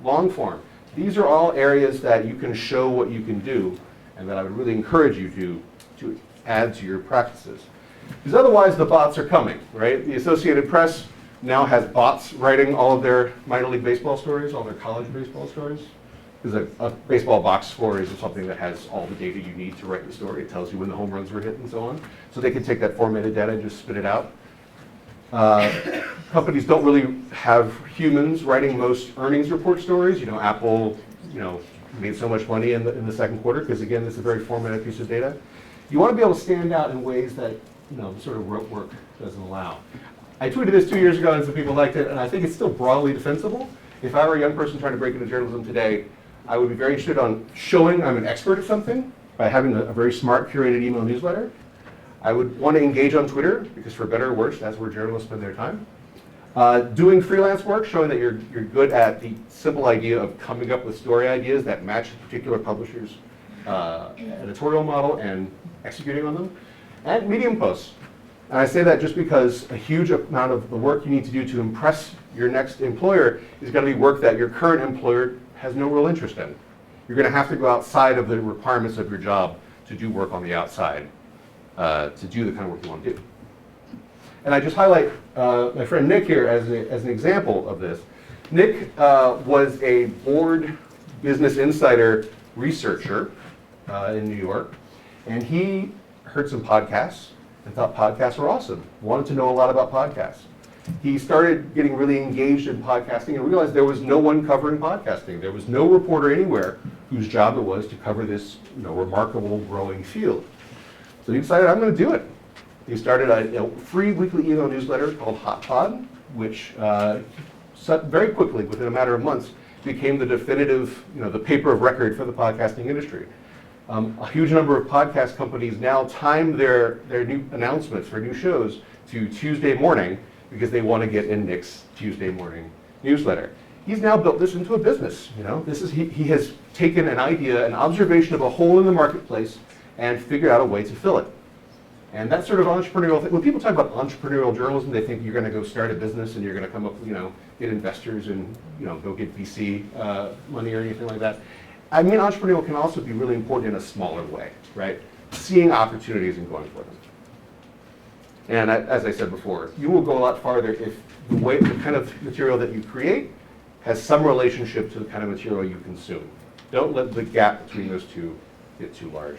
[SPEAKER 2] long form. These are all areas that you can show what you can do, and that I would really encourage you to add to your practices. Because otherwise the bots are coming, right? The Associated Press now has bots writing all of their minor league baseball stories, all their college baseball stories. Because a baseball box score is something that has all the data you need to write the story. It tells you when the home runs were hit and so on. So they can take that formatted data and just spit it out. Companies don't really have humans writing most earnings report stories. You know, Apple, made so much money in the second quarter because, again, it's a very formatted piece of data. You want to be able to stand out in ways that, sort of rote work doesn't allow. I tweeted this 2 years ago and some people liked it, and I think it's still broadly defensible. If I were a young person trying to break into journalism today, I would be very interested on showing I'm an expert at something by having a very smart curated email newsletter. I would want to engage on Twitter, because for better or worse, that's where journalists spend their time. Doing freelance work, showing that you're good at the simple idea of coming up with story ideas that match a particular publisher's editorial model and executing on them. And Medium posts. And I say that just because a huge amount of the work you need to do to impress your next employer is going to be work that your current employer has no real interest in. You're going to have to go outside of the requirements of your job to do work on the outside, to do the kind of work you want to do. And I just highlight my friend Nick here as an example of this. Nick was a board Business Insider researcher in New York, and he heard some podcasts and thought podcasts were awesome, wanted to know a lot about podcasts. He started getting really engaged in podcasting and realized there was no one covering podcasting. There was no reporter anywhere whose job it was to cover this remarkable growing field. So he decided, I'm going to do it. He started a free weekly email newsletter called Hot Pod, which very quickly, within a matter of months, became the definitive, the paper of record for the podcasting industry. A huge number of podcast companies now time their new announcements for new shows to Tuesday morning because they want to get in Nick's Tuesday morning newsletter. He's now built this into a business. He has taken an idea, an observation of a hole in the marketplace, and figured out a way to fill it. And that sort of entrepreneurial thing, when people talk about entrepreneurial journalism, they think you're going to go start a business and you're going to come up, get investors and, go get VC money or anything like that. I mean, entrepreneurial can also be really important in a smaller way, right? Seeing opportunities and going for them. And as I said before, you will go a lot farther if the kind of material that you create has some relationship to the kind of material you consume. Don't let the gap between those two get too large.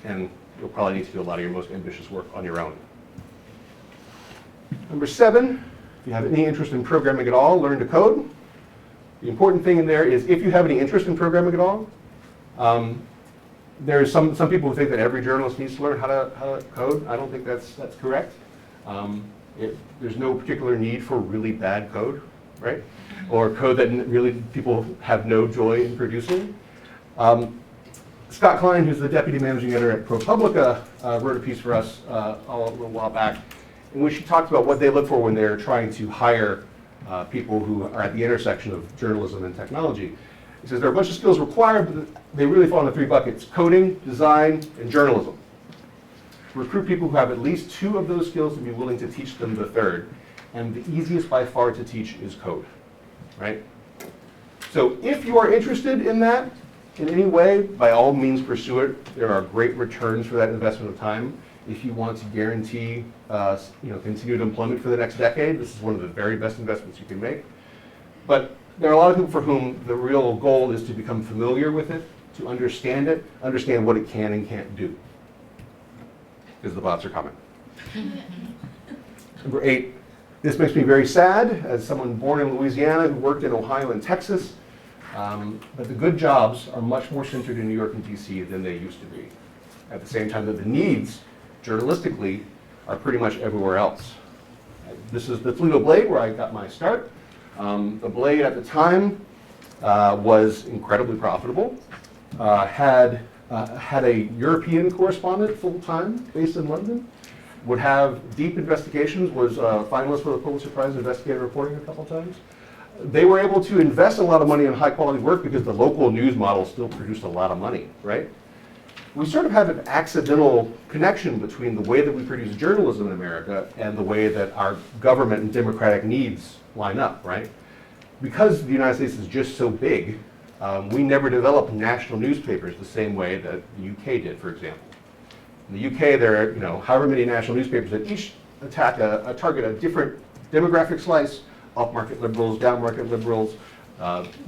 [SPEAKER 2] And you'll probably need to do a lot of your most ambitious work on your own. Number 7, if you have any interest in programming at all, learn to code. The important thing in there is if you have any interest in programming at all, there's some people who think that every journalist needs to learn how to code. I don't think that's correct. There's no particular need for really bad code, right? Or code that really people have no joy in producing. Scott Klein, who's the deputy managing editor at ProPublica, wrote a piece for us a little while back in which he talked about what they look for when they're trying to hire people who are at the intersection of journalism and technology. He says there are a bunch of skills required, but they really fall into 3 buckets: coding, design, and journalism. Recruit people who have at least 2 of those skills and be willing to teach them the third. And the easiest by far to teach is code, right? So if you are interested in that in any way, by all means pursue it. There are great returns for that investment of time. If you want to guarantee continued employment for the next decade, this is one of the very best investments you can make. But there are a lot of people for whom the real goal is to become familiar with it, to understand it, understand what it can and can't do. Because the bots are coming. Number 8, this makes me very sad as someone born in Louisiana who worked in Ohio and Texas. But the good jobs are much more centered in New York and DC than they used to be. At the same time that the needs, journalistically, are pretty much everywhere else. This is the Toledo Blade where I got my start. The Blade at the time was incredibly profitable, had a European correspondent full-time based in London, would have deep investigations, was a finalist for the Pulitzer Prize in investigative reporting a couple times. They were able to invest a lot of money in high-quality work because the local news model still produced a lot of money, right? We sort of have an accidental connection between the way that we produce journalism in America and the way that our government and democratic needs line up, right? Because the United States is just so big, we never developed national newspapers the same way that the UK did, for example. In the UK, there are however many national newspapers that each target a different demographic slice, up-market liberals, down-market liberals,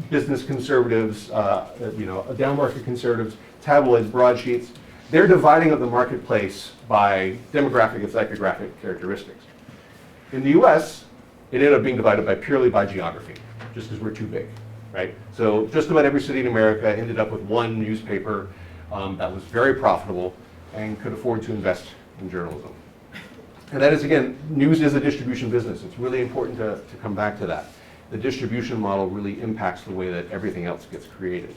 [SPEAKER 2] business conservatives, down-market conservatives, tabloids, broadsheets. They're dividing up the marketplace by demographic and psychographic characteristics. In the US, it ended up being divided purely by geography, just because we're too big, right? So just about every city in America ended up with one newspaper that was very profitable and could afford to invest in journalism. And that is, again, news is a distribution business. It's really important to come back to that. The distribution model really impacts the way that everything else gets created.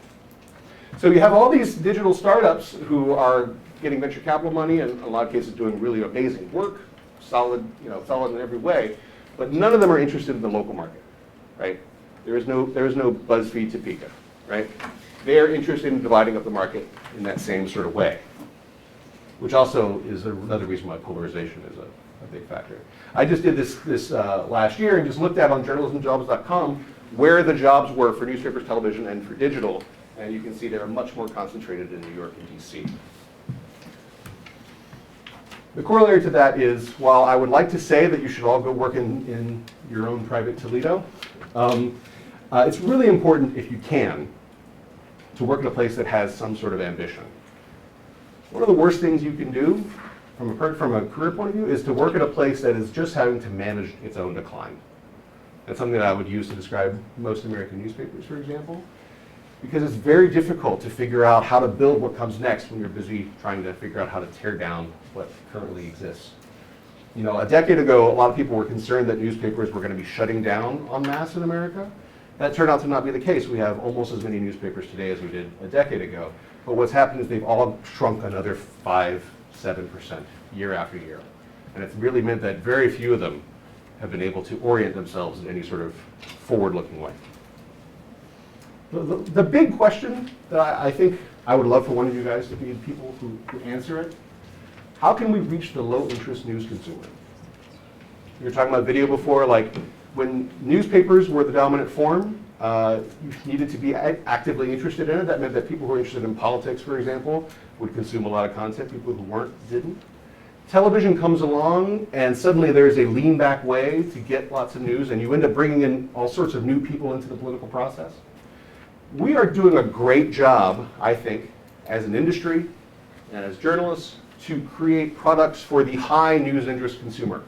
[SPEAKER 2] So you have all these digital startups who are getting venture capital money and in a lot of cases doing really amazing work, solid in every way, but none of them are interested in the local market, right? There is no BuzzFeed Topeka, right? They're interested in dividing up the market in that same sort of way, which also is another reason why polarization is a big factor. I just did this last year and just looked at on journalismjobs.com where the jobs were for newspapers, television, and for digital, and you can see they're much more concentrated in New York and DC. The corollary to that is, while I would like to say that you should all go work in your own private Toledo, it's really important, if you can, to work in a place that has some sort of ambition. One of the worst things you can do from a career point of view is to work at a place that is just having to manage its own decline. That's something that I would use to describe most American newspapers, for example, because it's very difficult to figure out how to build what comes next when you're busy trying to figure out how to tear down what currently exists. You know, a decade ago, a lot of people were concerned that newspapers were going to be shutting down en masse in America. That turned out to not be the case. We have almost as many newspapers today as we did a decade ago. But what's happened is they've all shrunk another 5-7% year after year. And it's really meant that very few of them have been able to orient themselves in any sort of forward-looking way. The big question that I think I would love for one of you guys to be the people who answer it, how can we reach the low-interest news consumer? You were talking about video before, like when newspapers were the dominant form, you needed to be actively interested in it. That meant that people who were interested in politics, for example, would consume a lot of content. People who weren't didn't. Television comes along, and suddenly there's a lean-back way to get lots of news, and you end up bringing in all sorts of new people into the political process. We are doing a great job, I think, as an industry and as journalists, to create products for the high news interest consumer.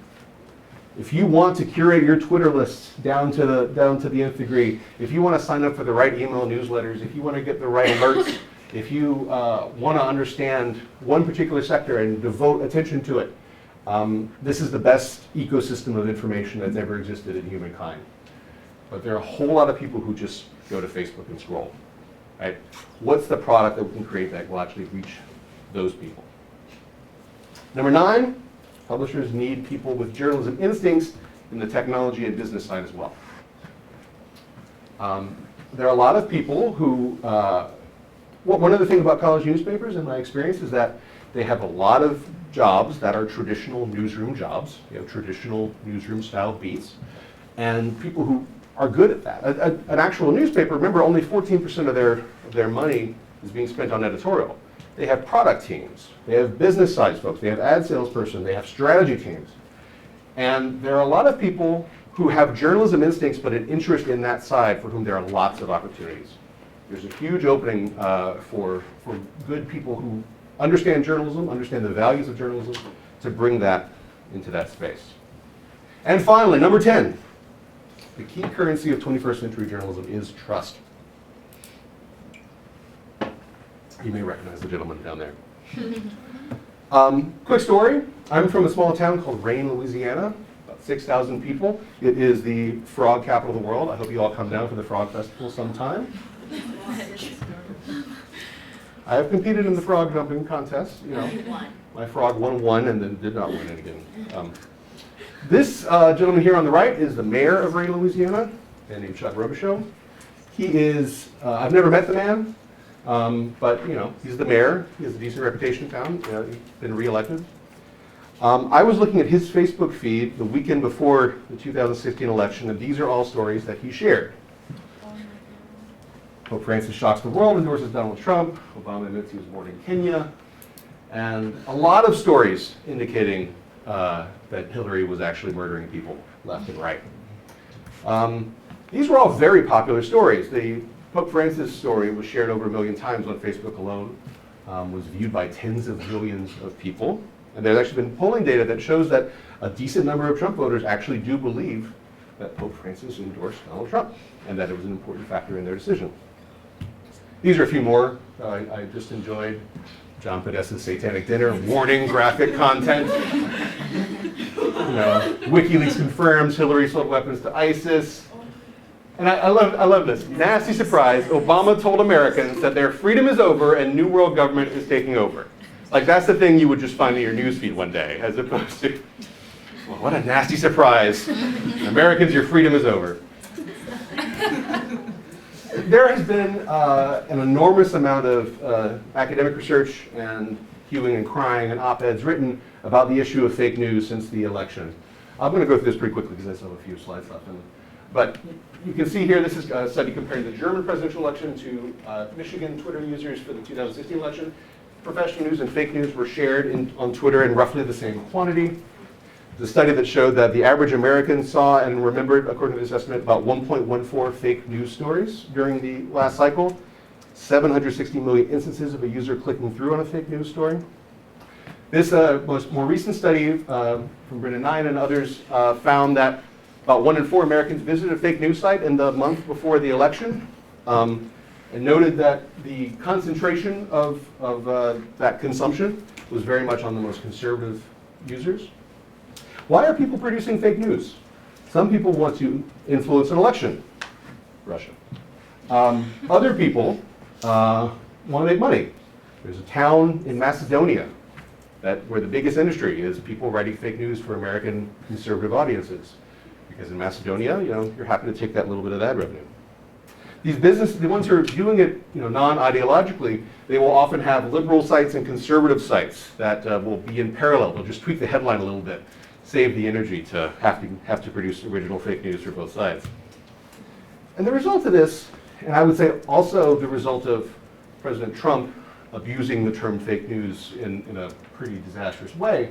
[SPEAKER 2] If you want to curate your Twitter lists down to the nth degree, if you want to sign up for the right email newsletters, if you want to get the right alerts, if you want to understand one particular sector and devote attention to it, this is the best ecosystem of information that's ever existed in humankind. But there are a whole lot of people who just go to Facebook and scroll, right? What's the product that we can create that will actually reach those people? Number 9, publishers need people with journalism instincts in the technology and business side as well. There are a lot of people who, one other thing about college newspapers in my experience is that they have a lot of jobs that are traditional newsroom jobs, traditional newsroom style beats, and people who are good at that. An actual newspaper, remember, only 14% of their money is being spent on editorial. They have product teams, they have business side folks, they have ad salesperson, they have strategy teams. And there are a lot of people who have journalism instincts but an interest in that side for whom there are lots of opportunities. There's a huge opening for good people who understand journalism, understand the values of journalism, to bring that into that space. And finally, number 10, the key currency of 21st century journalism is trust. You may recognize the gentleman down there. Quick story. I'm from a small town called Rain, Louisiana, about 6,000 people. It is the frog capital of the world. I hope you all come down for the Frog Festival sometime. I have competed in the frog jumping contest. My frog won one and then did not win it again. This gentleman here on the right is the mayor of Rain, Louisiana, a man named Chuck Robichaux. He is, I've never met the man, but he's the mayor. He has a decent reputation in town. He's been reelected. I was looking at his Facebook feed the weekend before the 2016 election, and these are all stories that he shared. Pope Francis shocks the world, endorses Donald Trump. Obama admits he was born in Kenya. And a lot of stories indicating that Hillary was actually murdering people left and right. These were all very popular stories. The Pope Francis story was shared over 1 million times on Facebook alone, was viewed by tens of millions of people. And there's actually been polling data that shows that a decent number of Trump voters actually do believe that Pope Francis endorsed Donald Trump and that it was an important factor in their decision. These are a few more I just enjoyed. John Podesta's Satanic Dinner, warning graphic content. WikiLeaks confirms Hillary sold weapons to ISIS. And I love this. Nasty surprise, Obama told Americans that their freedom is over and New World government is taking over. Like, that's the thing you would just find in your newsfeed one day, as opposed to, well, what a nasty surprise. Americans, your freedom is over. There has been an enormous amount of academic research and hueing and crying and op-eds written about the issue of fake news since the election. I'm going to go through this pretty quickly because I still have a few slides left. But you can see here, this is a study comparing the German presidential election to Michigan Twitter users for the 2016 election. Professional news and fake news were shared on Twitter in roughly the same quantity. The study that showed that the average American saw and remembered, according to this estimate, about 1.14 fake news stories during the last cycle, 760 million instances of a user clicking through on a fake news story. This more recent study from Brennan Nye and others found that about 1 in 4 Americans visited a fake news site in the month before the election, and noted that the concentration of that consumption was very much on the most conservative users. Why are people producing fake news? Some people want to influence an election, Russia. Other people want to make money. There's a town in Macedonia where the biggest industry is people writing fake news for American conservative audiences. Because in Macedonia, you're happy to take that little bit of ad revenue. These businesses, the ones who are doing it non-ideologically, they will often have liberal sites and conservative sites that will be in parallel. They'll just tweak the headline a little bit, save the energy to have to produce original fake news for both sides. And the result of this, and I would say also the result of President Trump abusing the term fake news in a pretty disastrous way,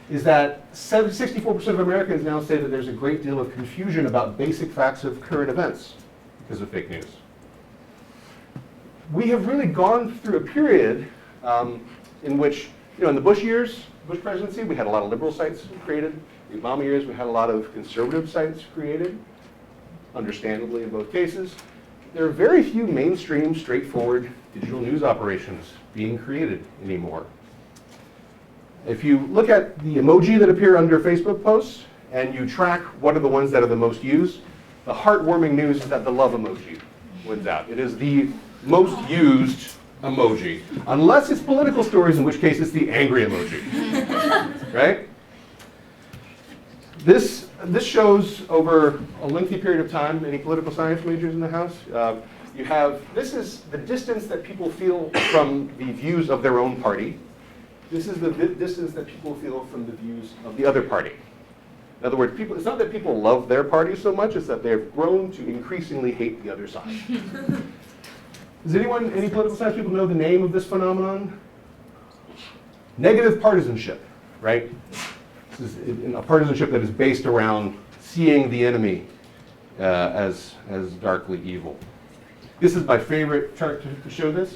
[SPEAKER 2] is that 64% of Americans now say that there's a great deal of confusion about basic facts of current events because of fake news. We have really gone through a period in which, in the Bush years, Bush presidency, we had a lot of liberal sites created. In the Obama years, we had a lot of conservative sites created, understandably in both cases. There are very few mainstream, straightforward digital news operations being created anymore. If you look at the emoji that appear under Facebook posts, and you track what are the ones that are the most used, the heartwarming news is that the love emoji wins out. It is the most used emoji, unless it's political stories, in which case it's the angry emoji, right? This shows over a lengthy period of time, any political science majors in the house, this is the distance that people feel from the views of their own party. This is the distance that people feel from the views of the other party. In other words, it's not that people love their party so much, it's that they've grown to increasingly hate the other side. Does any political science people know the name of this phenomenon? Negative partisanship, right? This is a partisanship that is based around seeing the enemy as darkly evil. This is my favorite chart to show this.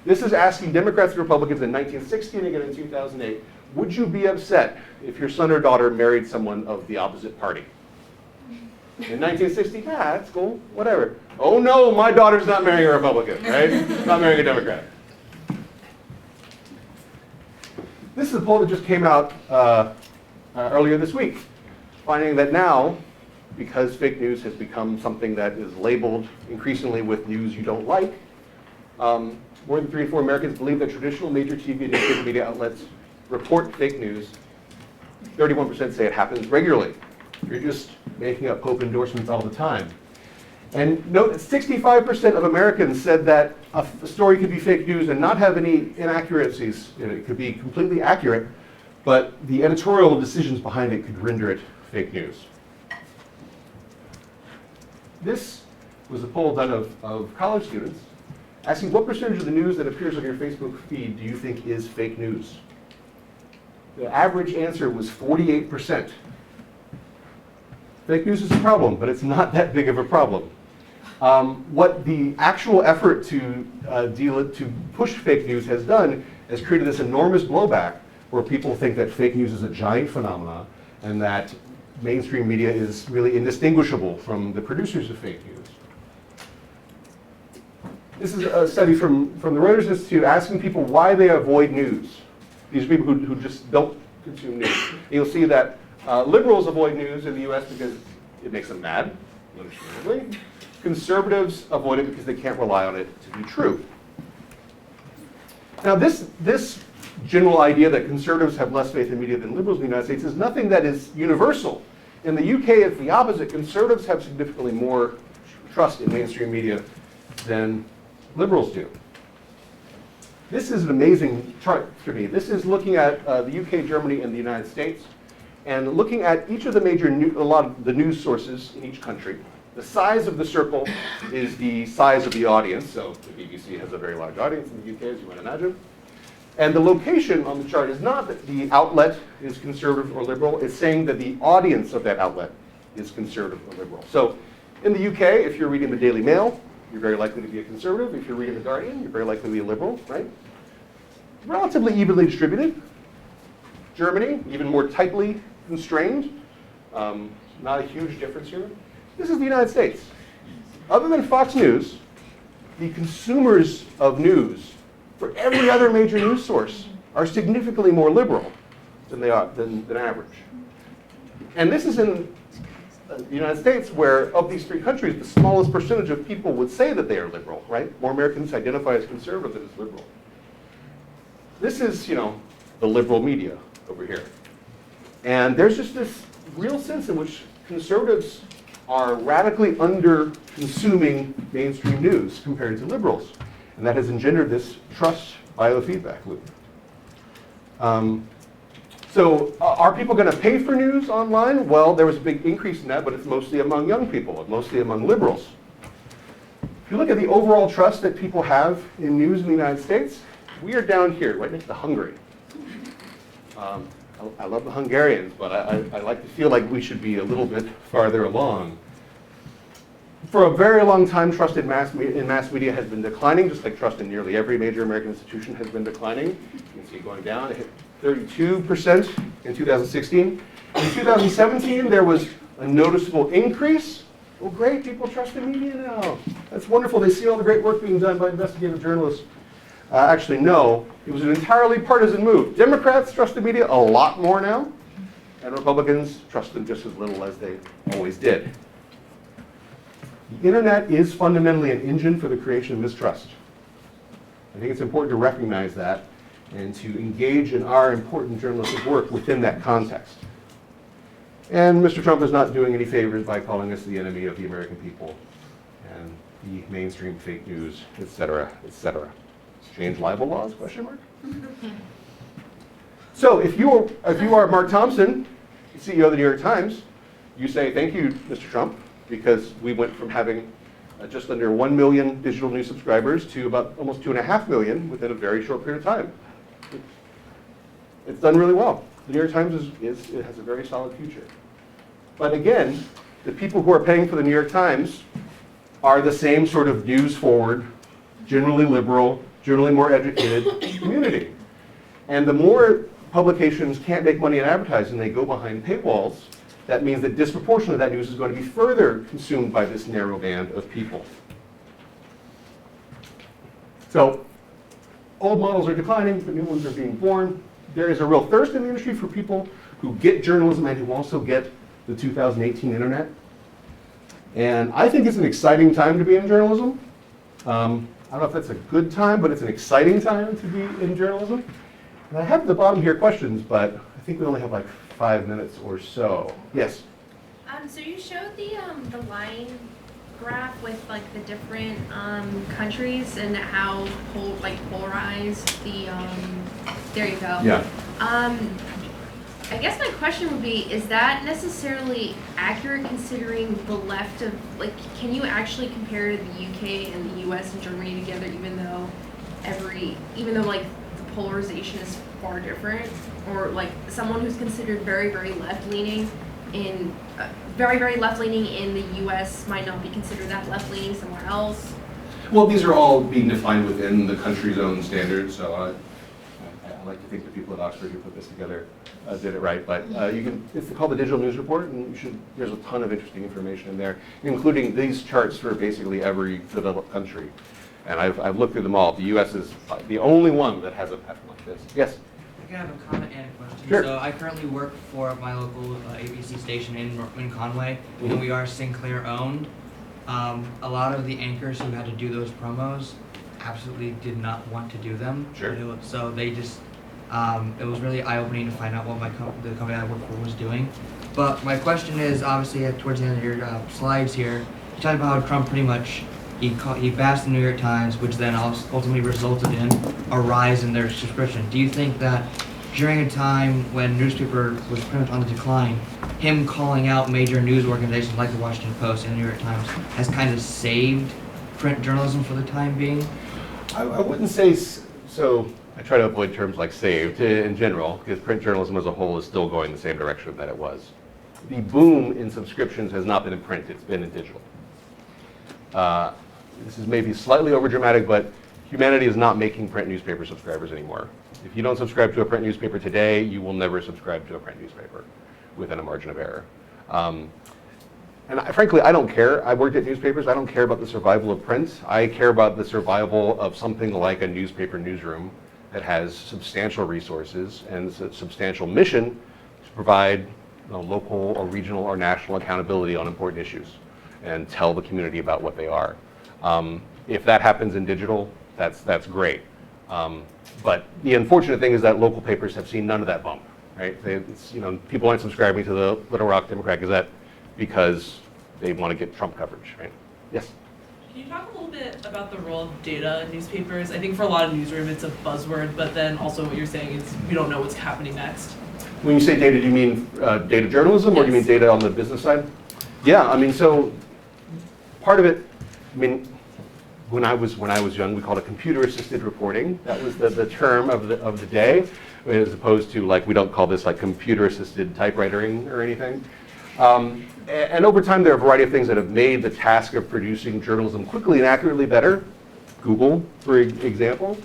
[SPEAKER 2] This is asking Democrats and Republicans in 1960 and again in 2008, would you be upset if your son or daughter married someone of the opposite party? In 1960, that's cool, whatever. Oh no, my daughter's not marrying a Republican, right? Not marrying a Democrat. This is a poll that just came out earlier this week, finding that now, because fake news has become something that is labeled increasingly with news you don't like, more than 3 in 4 Americans believe that traditional major TV and newspaper media outlets report fake news. 31% say it happens regularly. You're just making up Pope endorsements all the time. And note that 65% of Americans said that a story could be fake news and not have any inaccuracies. It could be completely accurate, but the editorial decisions behind it could render it fake news. This was a poll done of college students, asking what percentage of the news that appears on your Facebook feed do you think is fake news? The average answer was 48%. Fake news is a problem, but it's not that big of a problem. What the actual effort to push fake news has done has created this enormous blowback where people think that fake news is a giant phenomenon and that mainstream media is really indistinguishable from the producers of fake news. This is a study from the Reuters Institute asking people why they avoid news. These are people who just don't consume news. And you'll see that liberals avoid news in the US because it makes them mad, understandably. Conservatives avoid it because they can't rely on it to be true. Now this general idea that conservatives have less faith in media than liberals in the United States is nothing that is universal. In the UK, it's the opposite. Conservatives have significantly more trust in mainstream media than liberals do. This is an amazing chart for me. This is looking at the UK, Germany, and the United States, and looking at each of the major a lot of the news sources in each country. The size of the circle is the size of the audience. So the BBC has a very large audience in the UK, as you might imagine. And the location on the chart is not that the outlet is conservative or liberal. It's saying that the audience of that outlet is conservative or liberal. So in the UK, if you're reading the Daily Mail, you're very likely to be a conservative. If you're reading The Guardian, you're very likely to be a liberal, right? Relatively evenly distributed. Germany, even more tightly constrained. Not a huge difference here. This is the United States. Other than Fox News, the consumers of news for every other major news source are significantly more liberal than they are than average. And this is in the United States, where of these three countries, the smallest percentage of people would say that they are liberal, right? More Americans identify as conservative than as liberal. This is, the liberal media over here. And there's just this real sense in which conservatives are radically under-consuming mainstream news compared to liberals. And that has engendered this trust biofeedback loop. So are people going to pay for news online? Well, there was a big increase in that, but it's mostly among young people, mostly among liberals. If you look at the overall trust that people have in news in the United States, we are down here, right next to Hungary. I love the Hungarians, but I like to feel like we should be a little bit farther along. For a very long time, trust in mass media has been declining, just like trust in nearly every major American institution has been declining. You can see it going down. It hit 32% in 2016. In 2017, there was a noticeable increase. Well, great, people trust the media now. That's wonderful. They see all the great work being done by investigative journalists. Actually, no. It was an entirely partisan move. Democrats trust the media a lot more now, and Republicans trust them just as little as they always did. The internet is fundamentally an engine for the creation of mistrust. I think it's important to recognize that and to engage in our important journalistic work within that context. And Mr. Trump is not doing any favors by calling us the enemy of the American people and the mainstream fake news, et cetera, et cetera. Change libel laws, question mark? So if you are Mark Thompson, CEO of the New York Times, you say, thank you, Mr. Trump, because we went from having just under 1 million digital news subscribers to about almost 2.5 million within a very short period of time. It's done really well. The New York Times it has a very solid future. But again, the people who are paying for the New York Times are the same sort of news-forward, generally liberal, generally more educated community. And the more publications can't make money in advertising, they go behind paywalls, that means that disproportionately that news is going to be further consumed by this narrow band of people. So old models are declining, but new ones are being born. There is a real thirst in the industry for people who get journalism and who also get the 2018 internet. And I think it's an exciting time to be in journalism. I don't know if that's a good time, but it's an exciting time to be in journalism. And I have at the bottom here questions, but I think we only have like 5 minutes or so. Yes?
[SPEAKER 5] So you showed the line graph with like the different countries and how polarized the there you go.
[SPEAKER 2] Yeah.
[SPEAKER 5] I guess my question would be, is that necessarily accurate considering the left of, like, can you actually compare the UK and the US and Germany together even though like the polarization is far different? Or like someone who's considered very, very left leaning in very, very left-leaning in the U.S. might not be considered that left-leaning somewhere else?
[SPEAKER 2] Well, these are all being defined within the country's own standards, so I like to think the people at Oxford who put this together did it right. But it's called the Digital News Report, and there's a ton of interesting information in there, including these charts for basically every developed country. And I've looked through them all. The U.S. is the only one that has a pattern like this. Yes?
[SPEAKER 10] I can have a comment and a question.
[SPEAKER 2] Sure.
[SPEAKER 10] So I currently work for my local ABC station in Conway,
[SPEAKER 2] Mhm.
[SPEAKER 10] and we are Sinclair owned. A lot of the anchors who had to do those promos absolutely did not want to do them.
[SPEAKER 2] Sure.
[SPEAKER 10] So they just, it was really eye-opening to find out what the company I work for was doing. But my question is, obviously, towards the end of your slides here, you talked about how Trump pretty much, he bashed the New York Times, which then ultimately resulted in a rise in their subscription. Do you think that during a time when newspaper was pretty much on the decline, him calling out major news organizations like the Washington Post and the New York Times has kind of saved print journalism for the time being?
[SPEAKER 2] I wouldn't say so. I try to avoid terms like saved in general, because print journalism as a whole is still going the same direction that it was. The boom in subscriptions has not been in print, it's been in digital. This is maybe slightly overdramatic, but humanity is not making print newspaper subscribers anymore. If you don't subscribe to a print newspaper today, you will never subscribe to a print newspaper within a margin of error. Frankly, I don't care. I worked at newspapers. I don't care about the survival of print. I care about the survival of something like a newspaper newsroom that has substantial resources and a substantial mission to provide local or regional or national accountability on important issues and tell the community about what they are. If that happens in digital, that's great. But the unfortunate thing is that local papers have seen none of that bump, right? People aren't subscribing to the Little Rock Democrat Gazette because they want to get Trump coverage, right? Yes?
[SPEAKER 11] Can you talk a little bit about the role of data in newspapers? I think for a lot of newsroom it's a buzzword, but then also what you're saying is we don't know what's happening next.
[SPEAKER 2] When you say data, do you mean data journalism, or do you mean data on the business side? Yeah, I mean, so part of it, I mean, when I was young, we called it computer-assisted reporting. That was the term of the day, as opposed to we don't call this computer-assisted typewritering or anything. And over time, there are a variety of things that have made the task of producing journalism quickly and accurately better. Google, for example.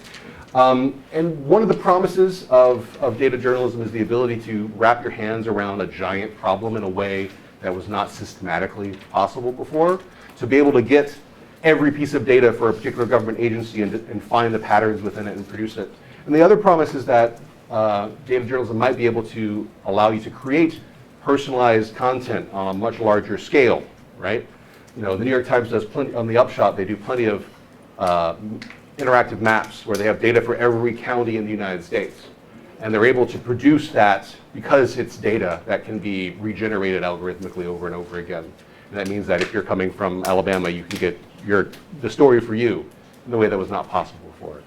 [SPEAKER 2] And one of the promises of data journalism is the ability to wrap your hands around a giant problem in a way that was not systematically possible before. To be able to get every piece of data for a particular government agency and find the patterns within it and produce it. And the other promise is that data journalism might be able to allow you to create personalized content on a much larger scale, right? The New York Times does plenty, on the Upshot, they do plenty of interactive maps where they have data for every county in the United States. And they're able to produce that because it's data that can be regenerated algorithmically over and over again. And that means that if you're coming from Alabama, you can get the story for you in a way that was not possible before.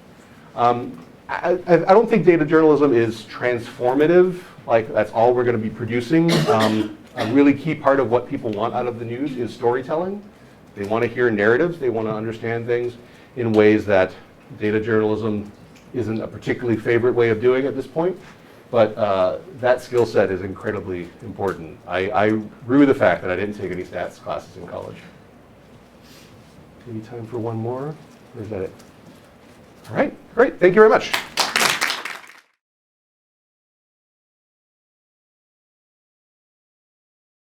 [SPEAKER 2] I don't think data journalism is transformative, that's all we're going to be producing. A really key part of what people want out of the news is storytelling. They want to hear narratives, they want to understand things in ways that data journalism isn't a particularly favorite way of doing at this point. But that skill set is incredibly important. I rue the fact that I didn't take any stats classes in college. Maybe time for one more? Or is that it? All right, great. Thank you very much.